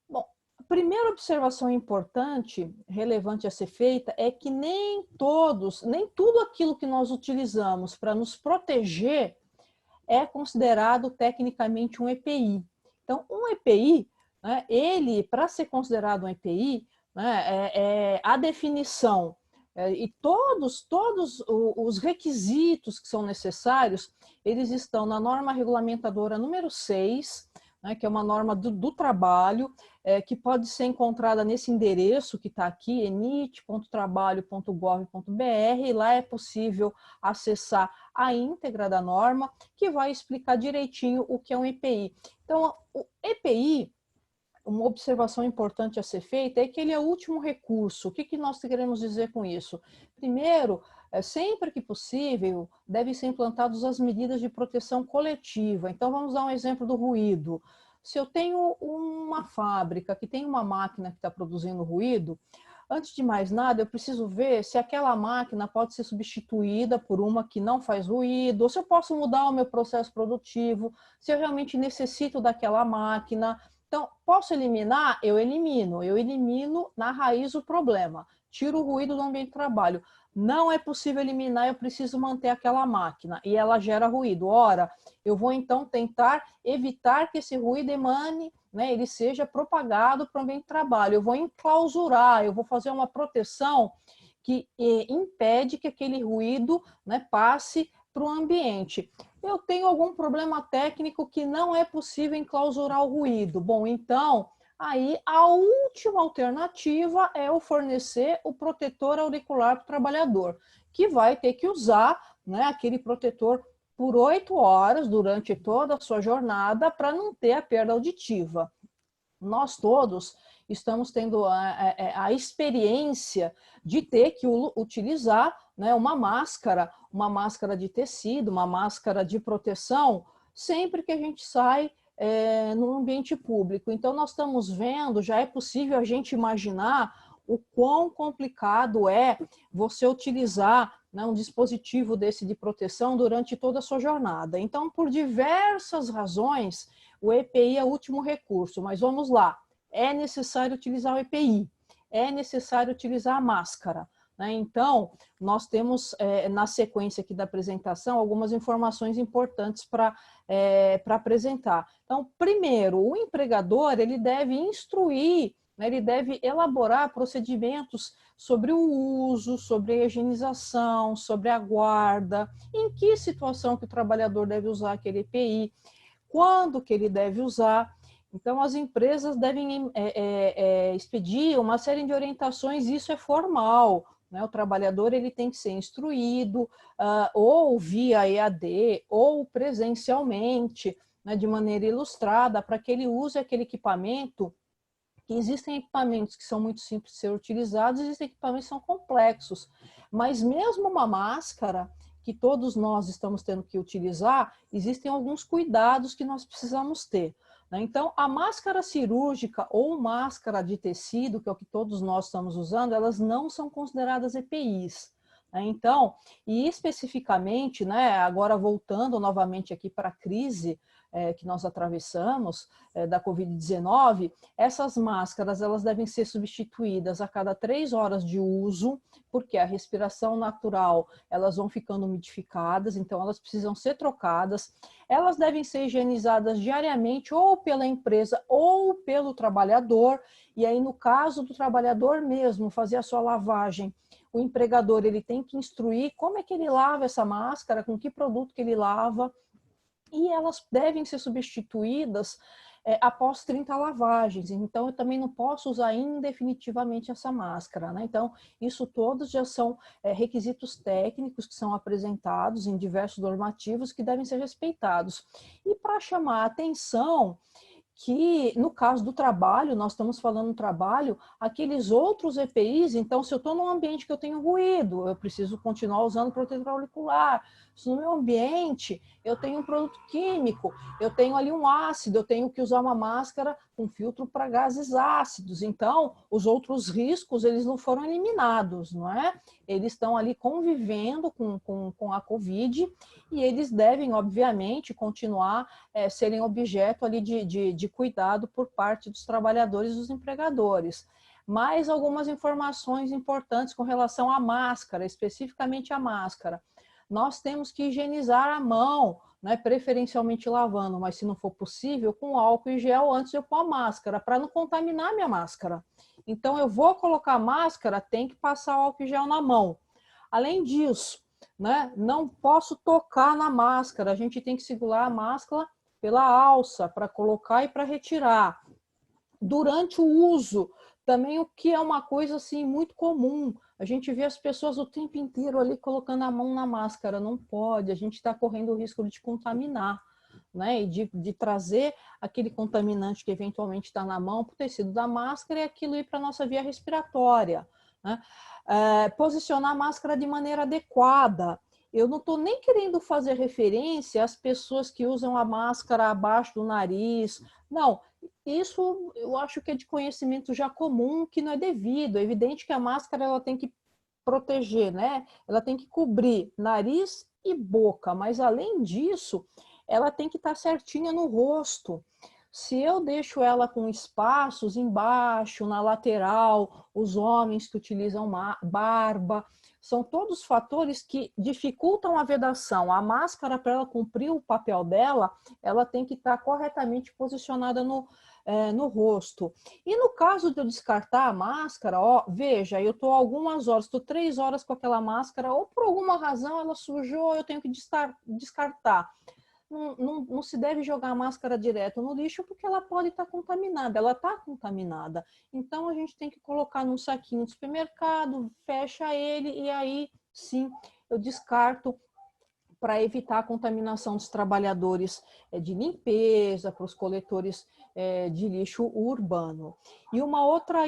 Bom, a primeira observação importante, relevante a ser feita, é que nem tudo aquilo que nós utilizamos para nos proteger é considerado tecnicamente um EPI. Então, um EPI, né, ele, para ser considerado um EPI, né, a definição e todos os requisitos que são necessários, eles estão na norma regulamentadora número 6, né, que é uma norma do trabalho, que pode ser encontrada nesse endereço que está aqui, enit.trabalho.gov.br, e lá é possível acessar a íntegra da norma, que vai explicar direitinho o que é um EPI. Então, o EPI, uma observação importante a ser feita é que ele é o último recurso. O que nós queremos dizer com isso? Primeiro, sempre que possível, devem ser implantadas as medidas de proteção coletiva. Então, vamos dar um exemplo do ruído. Se eu tenho uma fábrica que tem uma máquina que está produzindo ruído, antes de mais nada, eu preciso ver se aquela máquina pode ser substituída por uma que não faz ruído, ou se eu posso mudar o meu processo produtivo, se eu realmente necessito daquela máquina. Então, posso eliminar? Eu elimino na raiz o problema, tiro o ruído do ambiente de trabalho. Não é possível eliminar, eu preciso manter aquela máquina e ela gera ruído. Ora, eu vou então tentar evitar que esse ruído emane, né, ele seja propagado para o ambiente de trabalho. Eu vou enclausurar, eu vou fazer uma proteção que impede que aquele ruído, né, passe para o ambiente. Eu tenho algum problema técnico que não é possível enclausurar o ruído. Bom, então, aí a última alternativa é eu fornecer o protetor auricular para o trabalhador, que vai ter que usar, né, aquele protetor por 8 horas durante toda a sua jornada para não ter a perda auditiva. Nós todos estamos tendo a experiência de ter que utilizar, né, uma máscara de tecido, uma máscara de proteção, sempre que a gente sai no ambiente público. Então, nós estamos vendo, já é possível a gente imaginar o quão complicado é você utilizar, né, um dispositivo desse de proteção durante toda a sua jornada. Então, por diversas razões, o EPI é o último recurso, mas vamos lá. É necessário utilizar o EPI, é necessário utilizar a máscara. né? Então, nós temos, na sequência aqui da apresentação, algumas informações importantes para apresentar. Então, primeiro, o empregador, ele deve instruir, né, ele deve elaborar procedimentos sobre o uso, sobre a higienização, sobre a guarda, em que situação que o trabalhador deve usar aquele EPI, quando que ele deve usar. Então, as empresas devem expedir uma série de orientações, isso é formal, né? O trabalhador ele tem que ser instruído, ou via EAD, ou presencialmente, né, de maneira ilustrada, para que ele use aquele equipamento. Que existem equipamentos que são muito simples de ser utilizados, existem equipamentos que são complexos, mas mesmo uma máscara, que todos nós estamos tendo que utilizar, existem alguns cuidados que nós precisamos ter. Então, a máscara cirúrgica ou máscara de tecido, que é o que todos nós estamos usando, elas não são consideradas EPIs. Então, e especificamente, né, agora voltando novamente aqui para a crise que nós atravessamos, da Covid-19, essas máscaras elas devem ser substituídas a cada 3 horas de uso, porque a respiração natural, elas vão ficando umidificadas, então elas precisam ser trocadas. Elas devem ser higienizadas diariamente, ou pela empresa, ou pelo trabalhador, e aí no caso do trabalhador mesmo, fazer a sua lavagem, o empregador ele tem que instruir como é que ele lava essa máscara, com que produto que ele lava, e elas devem ser substituídas após 30 lavagens. Então, eu também não posso usar indefinitivamente essa máscara, né? Então, isso todos já são requisitos técnicos que são apresentados em diversos normativos que devem ser respeitados. E para chamar a atenção que, no caso do trabalho, nós estamos falando do trabalho, aqueles outros EPIs, então, se eu estou num ambiente que eu tenho ruído, eu preciso continuar usando protetor auricular. Se no meu ambiente eu tenho um produto químico, eu tenho ali um ácido, eu tenho que usar uma máscara com filtro para gases ácidos. Então, os outros riscos, eles não foram eliminados, não é? Eles estão ali convivendo com a Covid e eles devem, obviamente, continuar serem objeto ali de cuidado por parte dos trabalhadores e dos empregadores. Mais algumas informações importantes com relação à máscara, especificamente a máscara. Nós temos que higienizar a mão, né, preferencialmente lavando, mas se não for possível, com álcool e gel antes de eu pôr a máscara, para não contaminar minha máscara. Então, eu vou colocar a máscara, tem que passar o álcool e gel na mão. Além disso, né, não posso tocar na máscara, a gente tem que segurar a máscara pela alça, para colocar e para retirar. Durante o uso, também o que é uma coisa assim muito comum, a gente vê as pessoas o tempo inteiro ali colocando a mão na máscara, não pode, a gente está correndo o risco de contaminar, né? E de trazer aquele contaminante que eventualmente está na mão para o tecido da máscara e aquilo ir para a nossa via respiratória, né? Posicionar a máscara de maneira adequada. Eu não estou nem querendo fazer referência às pessoas que usam a máscara abaixo do nariz, não. Isso eu acho que é de conhecimento já comum, que não é devido. É evidente que a máscara ela tem que proteger, né? Ela tem que cobrir nariz e boca, mas além disso, ela tem que estar certinha no rosto. Se eu deixo ela com espaços embaixo, na lateral, os homens que utilizam barba, são todos fatores que dificultam a vedação. A máscara, para ela cumprir o papel dela, ela tem que estar corretamente posicionada no rosto. E no caso de eu descartar a máscara, ó, veja, eu estou algumas horas, estou 3 horas com aquela máscara, ou por alguma razão ela sujou, eu tenho que descartar. Não se deve jogar a máscara direto no lixo, porque ela pode estar contaminada, ela está contaminada. Então, a gente tem que colocar num saquinho do supermercado, fecha ele e aí, sim, eu descarto para evitar a contaminação dos trabalhadores de limpeza, para os coletores de lixo urbano. E uma outra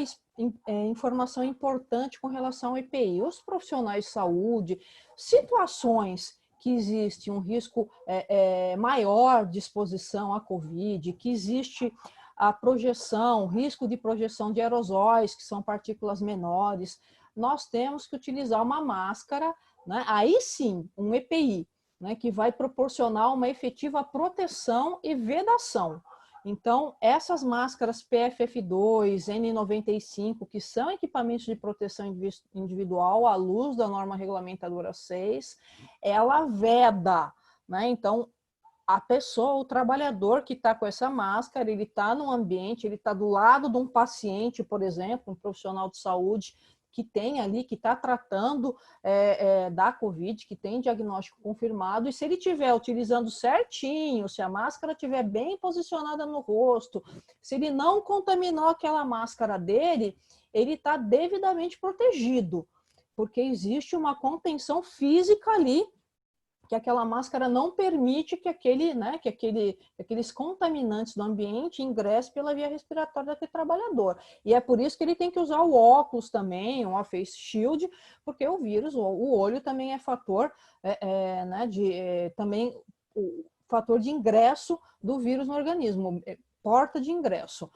informação importante com relação ao EPI, os profissionais de saúde, situações que existe um risco maior de exposição à Covid, que existe a projeção, risco de projeção de aerosóis, que são partículas menores, nós temos que utilizar uma máscara, né? Aí sim, um EPI, né, que vai proporcionar uma efetiva proteção e vedação. Então, essas máscaras PFF2, N95, que são equipamentos de proteção individual à luz da norma regulamentadora 6, ela veda, né? Então, a pessoa, o trabalhador que está com essa máscara, ele está num ambiente, ele está do lado de um paciente, por exemplo, um profissional de saúde que tem ali, que está tratando da COVID, que tem diagnóstico confirmado, e se ele estiver utilizando certinho, se a máscara estiver bem posicionada no rosto, se ele não contaminou aquela máscara dele, ele está devidamente protegido, porque existe uma contenção física ali, que aquela máscara não permite que aqueles contaminantes do ambiente ingressem pela via respiratória daquele trabalhador. E é por isso que ele tem que usar o óculos também, uma face shield, porque o vírus, o olho também é fator, também o fator de ingresso do vírus no organismo, porta de ingresso.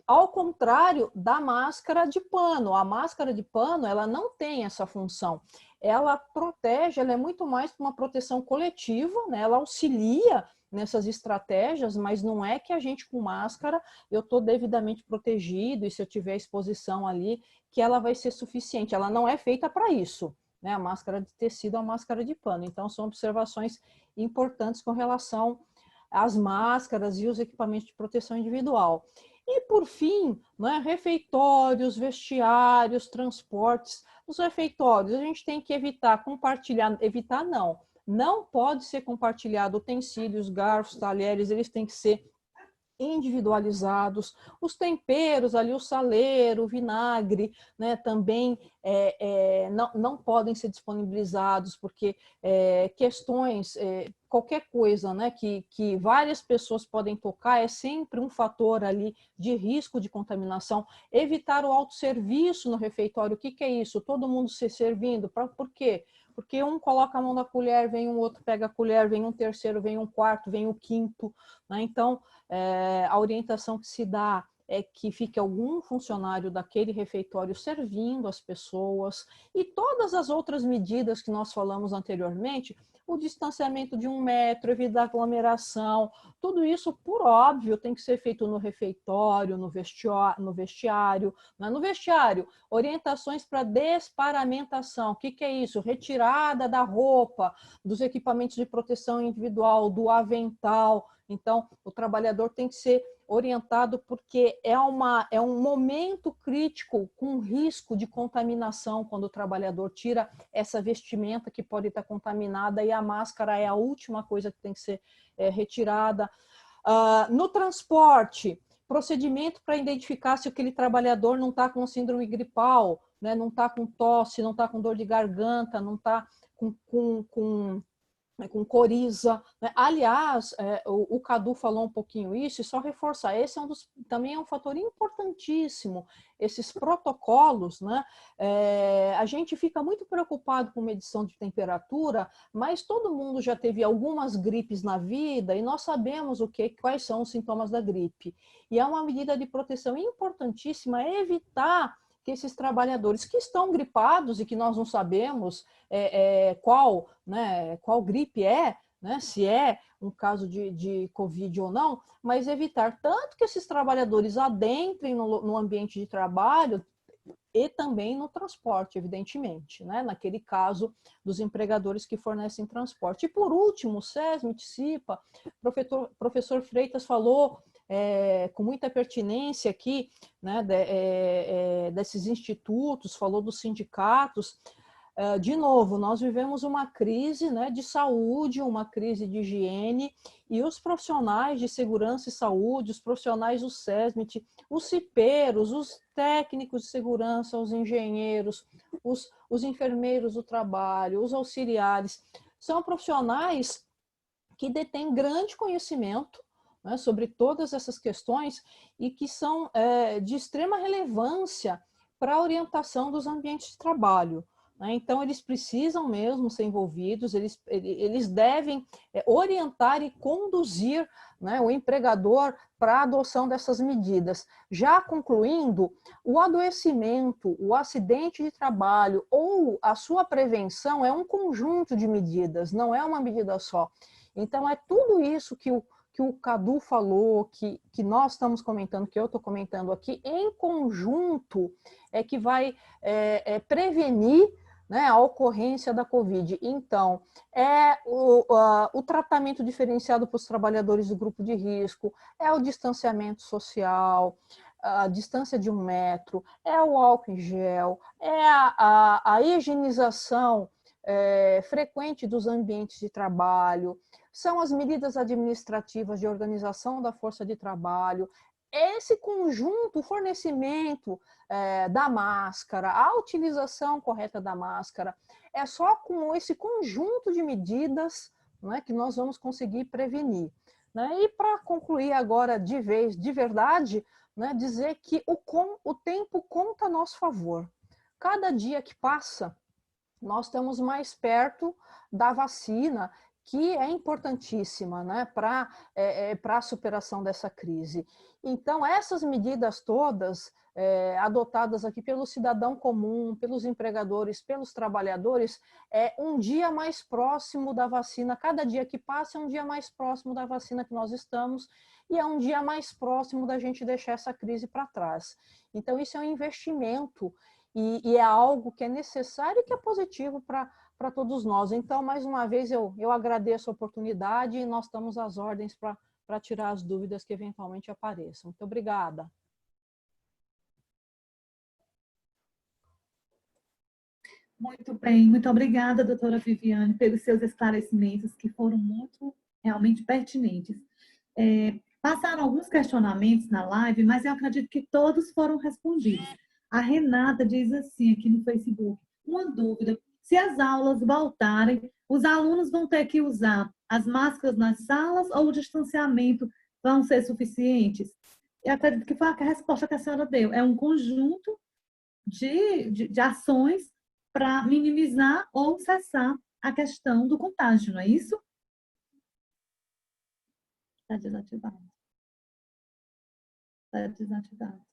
Ao contrário da máscara de pano. A máscara de pano, ela não tem essa função. Ela protege, ela é muito mais uma proteção coletiva, né? Ela auxilia nessas estratégias, mas não é que a gente com máscara, eu estou devidamente protegido e se eu tiver exposição ali, que ela vai ser suficiente. Ela não é feita para isso, né? A máscara de tecido é uma máscara de pano. Então, são observações importantes com relação às máscaras e os equipamentos de proteção individual. E, por fim, né, refeitórios, vestiários, transportes. Nos refeitórios, a gente tem que evitar compartilhar, não pode ser compartilhado utensílios, garfos, talheres, eles têm que ser individualizados. Os temperos ali, o saleiro, o vinagre, né, também não podem ser disponibilizados, porque questões, qualquer coisa, né, que várias pessoas podem tocar é sempre um fator ali de risco de contaminação. Evitar o autosserviço no refeitório. O que é isso? Todo mundo se servindo. Por quê? Porque um coloca a mão na colher, vem um outro, pega a colher, vem um terceiro, vem um quarto, vem o quinto, né? Então, a orientação que se dá é que fique algum funcionário daquele refeitório servindo as pessoas, e todas as outras medidas que nós falamos anteriormente, o distanciamento de 1 metro, evitar aglomeração, tudo isso, por óbvio, tem que ser feito no refeitório, no vestiário. Né? No vestiário, orientações para desparamentação. O que é isso? Retirada da roupa, dos equipamentos de proteção individual, do avental. Então, o trabalhador tem que ser orientado porque é um momento crítico com risco de contaminação quando o trabalhador tira essa vestimenta que pode estar contaminada e a máscara é a última coisa que tem que ser retirada. No transporte, procedimento para identificar se aquele trabalhador não está com síndrome gripal, né, não está com tosse, não está com dor de garganta, não está com coriza, né? Aliás, o Cadu falou um pouquinho isso, e só reforçar, esse também é um fator importantíssimo, esses protocolos, né? A gente fica muito preocupado com medição de temperatura, mas todo mundo já teve algumas gripes na vida e nós sabemos quais são os sintomas da gripe. E é uma medida de proteção importantíssima evitar que esses trabalhadores que estão gripados e que nós não sabemos qual gripe né, se é um caso de Covid ou não, mas evitar tanto que esses trabalhadores adentrem no ambiente de trabalho e também no transporte, evidentemente, né, naquele caso dos empregadores que fornecem transporte. E por último, o SESMIT, CIPA, professor Freitas falou com muita pertinência aqui, né, desses institutos, falou dos sindicatos. De novo, nós vivemos uma crise, né, de saúde, uma crise de higiene, e os profissionais de segurança e saúde, os profissionais do SESMIT, os cipeiros, os técnicos de segurança, os engenheiros, os enfermeiros do trabalho, os auxiliares, são profissionais que detêm grande conhecimento, né, sobre todas essas questões e que são de extrema relevância para a orientação dos ambientes de trabalho. Né? Então, eles precisam mesmo ser envolvidos, eles devem orientar e conduzir, né, o empregador para a adoção dessas medidas. Já concluindo, o adoecimento, o acidente de trabalho ou a sua prevenção é um conjunto de medidas, não é uma medida só. Então, é tudo isso que que o Cadu falou, que nós estamos comentando, que eu estou comentando aqui, em conjunto, é que vai prevenir, né, a ocorrência da Covid. Então, o tratamento diferenciado para os trabalhadores do grupo de risco, é o distanciamento social, a distância de 1 metro, é o álcool em gel, é a higienização frequente dos ambientes de trabalho, são as medidas administrativas de organização da força de trabalho, esse conjunto, o fornecimento da máscara, a utilização correta da máscara, é só com esse conjunto de medidas, né, que nós vamos conseguir prevenir. Né? E para concluir agora de vez, de verdade, né, dizer que o tempo conta a nosso favor. Cada dia que passa, nós estamos mais perto da vacina, que é importantíssima, né, para a superação dessa crise. Então, essas medidas todas adotadas aqui pelo cidadão comum, pelos empregadores, pelos trabalhadores, é um dia mais próximo da vacina. Cada dia que passa é um dia mais próximo da vacina que nós estamos e é um dia mais próximo da gente deixar essa crise para trás. Então, isso é um investimento e é algo que é necessário e que é positivo para todos nós. Então, mais uma vez, eu agradeço a oportunidade e nós estamos às ordens para tirar as dúvidas que eventualmente apareçam. Muito obrigada. Muito bem, muito obrigada, doutora Viviane, pelos seus esclarecimentos, que foram realmente pertinentes. Passaram alguns questionamentos na live, mas eu acredito que todos foram respondidos. A Renata diz assim, aqui no Facebook, uma dúvida, se as aulas voltarem, os alunos vão ter que usar as máscaras nas salas ou o distanciamento vão ser suficientes? Eu acredito que foi a resposta que a senhora deu. É um conjunto de ações para minimizar ou cessar a questão do contágio, não é isso? Está desativado. Está desativado.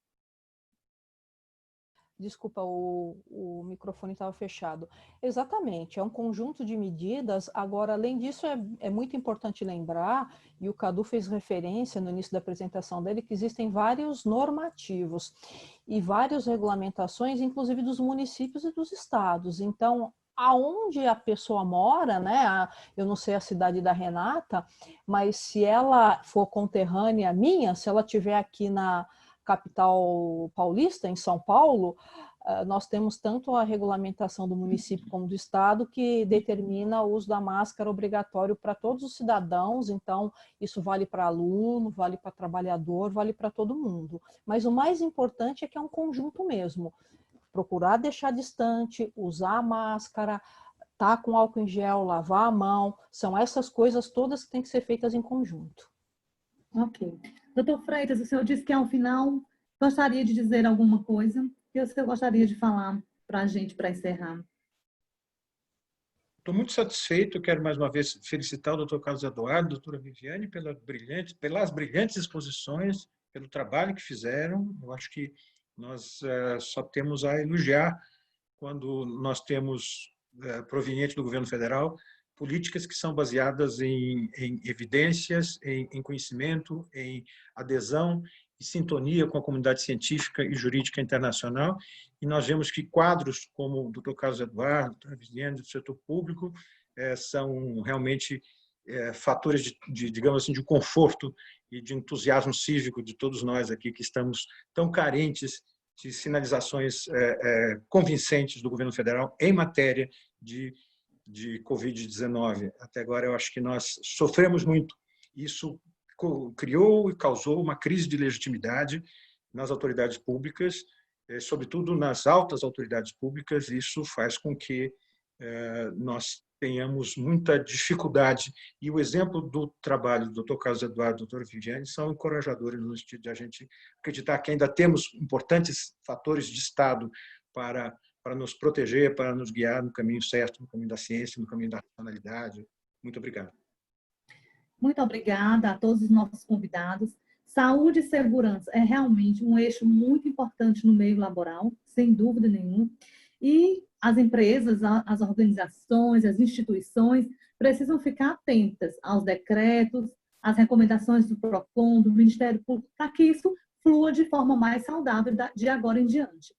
Desculpa, o microfone estava fechado. Exatamente, é um conjunto de medidas. Agora, além disso, é muito importante lembrar, e o Cadu fez referência no início da apresentação dele, que existem vários normativos e várias regulamentações, inclusive dos municípios e dos estados. Então, aonde a pessoa mora, né? Eu não sei a cidade da Renata, mas se ela for conterrânea minha, se ela estiver aqui na capital paulista, em São Paulo, nós temos tanto a regulamentação do município como do estado que determina o uso da máscara obrigatório para todos os cidadãos, então isso vale para aluno, vale para trabalhador, vale para todo mundo. Mas o mais importante é que é um conjunto mesmo. Procurar deixar distante, usar a máscara, tá com álcool em gel, lavar a mão, são essas coisas todas que têm que ser feitas em conjunto. Ok. Doutor Freitas, o senhor disse que ao final gostaria de dizer alguma coisa que o senhor gostaria de falar para a gente, para encerrar. Estou muito satisfeito, quero mais uma vez felicitar o doutor Carlos Eduardo, a doutora Viviane, pelas brilhantes exposições, pelo trabalho que fizeram. Eu acho que nós só temos a elogiar quando nós temos, proveniente do governo federal, políticas que são baseadas em evidências, em conhecimento, em adesão e sintonia com a comunidade científica e jurídica internacional. E nós vemos que quadros como o Dr. Carlos Eduardo, a doutora Viviane, do setor público, são realmente fatores digamos assim, de conforto e de entusiasmo cívico de todos nós aqui que estamos tão carentes de sinalizações convincentes do governo federal em matéria de Covid-19. Até agora, eu acho que nós sofremos muito. Isso criou e causou uma crise de legitimidade nas autoridades públicas, sobretudo nas altas autoridades públicas. Isso faz com que nós tenhamos muita dificuldade. E o exemplo do trabalho do Dr. Carlos Eduardo e da doutora Viviane são encorajadores no sentido de a gente acreditar que ainda temos importantes fatores de Estado para nos proteger, para nos guiar no caminho certo, no caminho da ciência, no caminho da racionalidade. Muito obrigado. Muito obrigada a todos os nossos convidados. Saúde e segurança é realmente um eixo muito importante no meio laboral, sem dúvida nenhuma. E as empresas, as organizações, as instituições precisam ficar atentas aos decretos, as recomendações do PROCON, do Ministério Público, para que isso flua de forma mais saudável de agora em diante.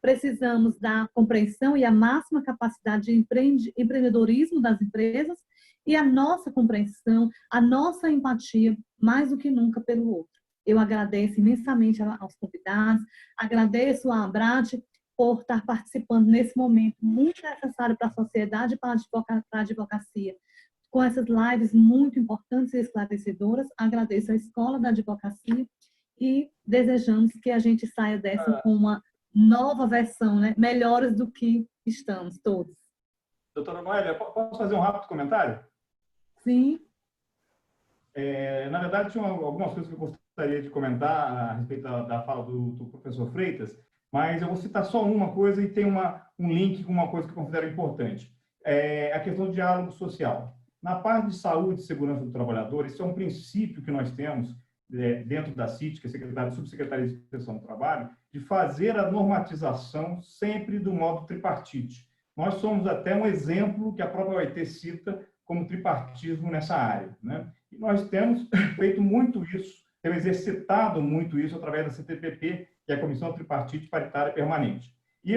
Precisamos da compreensão e a máxima capacidade de empreendedorismo das empresas e a nossa compreensão, a nossa empatia, mais do que nunca pelo outro. Eu agradeço imensamente aos convidados, agradeço à Abrat por estar participando nesse momento muito necessário para a sociedade e para a advocacia, com essas lives muito importantes e esclarecedoras. Agradeço à Escola da Advocacia e desejamos que a gente saia dessa com uma nova versão, né? Melhores do que estamos todos. Doutora Noélia, posso fazer um rápido comentário? Sim. Na verdade, tinha algumas coisas que eu gostaria de comentar a respeito da fala do professor Freitas, mas eu vou citar só uma coisa e tem um link com uma coisa que eu considero importante. A questão do diálogo social. Na parte de saúde e segurança do trabalhador, isso é um princípio que nós temos dentro da CIT, que é a Subsecretaria de Inspeção do Trabalho, de fazer a normatização sempre do modo tripartite. Nós somos até um exemplo que a própria OIT cita como tripartismo nessa área, né? E nós temos feito muito isso, temos exercitado muito isso através da CTPP, que é a Comissão Tripartite Paritária Permanente. E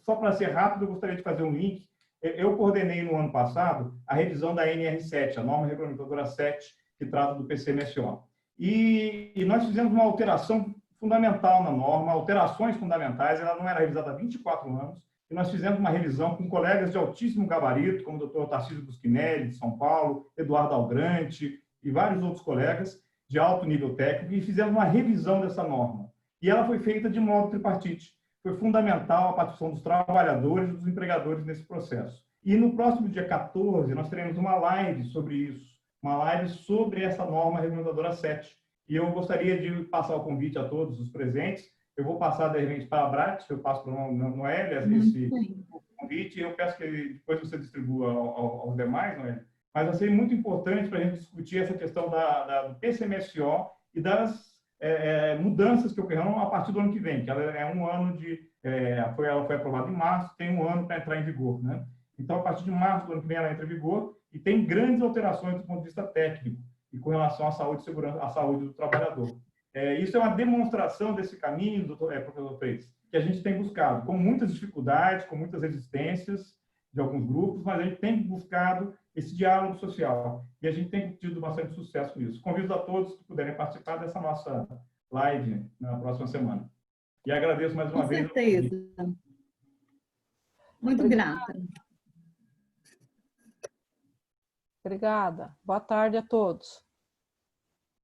só para ser rápido, eu gostaria de fazer um link. Eu coordenei no ano passado a revisão da NR7, a norma regulamentadora 7, que trata do PCMSO. E nós fizemos uma alteração fundamental na norma, alterações fundamentais, ela não era revisada há 24 anos, e nós fizemos uma revisão com colegas de altíssimo gabarito, como o Dr. Tarcísio Busquinelli, de São Paulo, Eduardo Algrante e vários outros colegas de alto nível técnico, e fizemos uma revisão dessa norma. E ela foi feita de modo tripartite. Foi fundamental a participação dos trabalhadores e dos empregadores nesse processo. E no próximo dia 14, nós teremos uma live sobre isso, uma live sobre essa norma regulamentadora 7. E eu gostaria de passar o convite a todos os presentes. Eu vou passar, de repente, para a Abrat, eu passo para a Noélia esse convite, e eu peço que depois você distribua aos demais, Noélia. Mas vai ser muito importante para a gente discutir essa questão do PCMSO e das mudanças que ocorrerão a partir do ano que vem, que ela é um ano ela foi aprovada em março, tem um ano para entrar em vigor, né? Então, a partir de março do ano que vem, ela entra em vigor e tem grandes alterações do ponto de vista técnico e com relação à saúde e segurança, à saúde do trabalhador. Isso é uma demonstração desse caminho, professor Freitas, que a gente tem buscado, com muitas dificuldades, com muitas resistências de alguns grupos, mas a gente tem buscado esse diálogo social e a gente tem tido bastante sucesso nisso. Convido a todos que puderem participar dessa nossa live na próxima semana. E agradeço mais uma vez. Com certeza. Muito grata. Obrigada. Boa tarde a todos.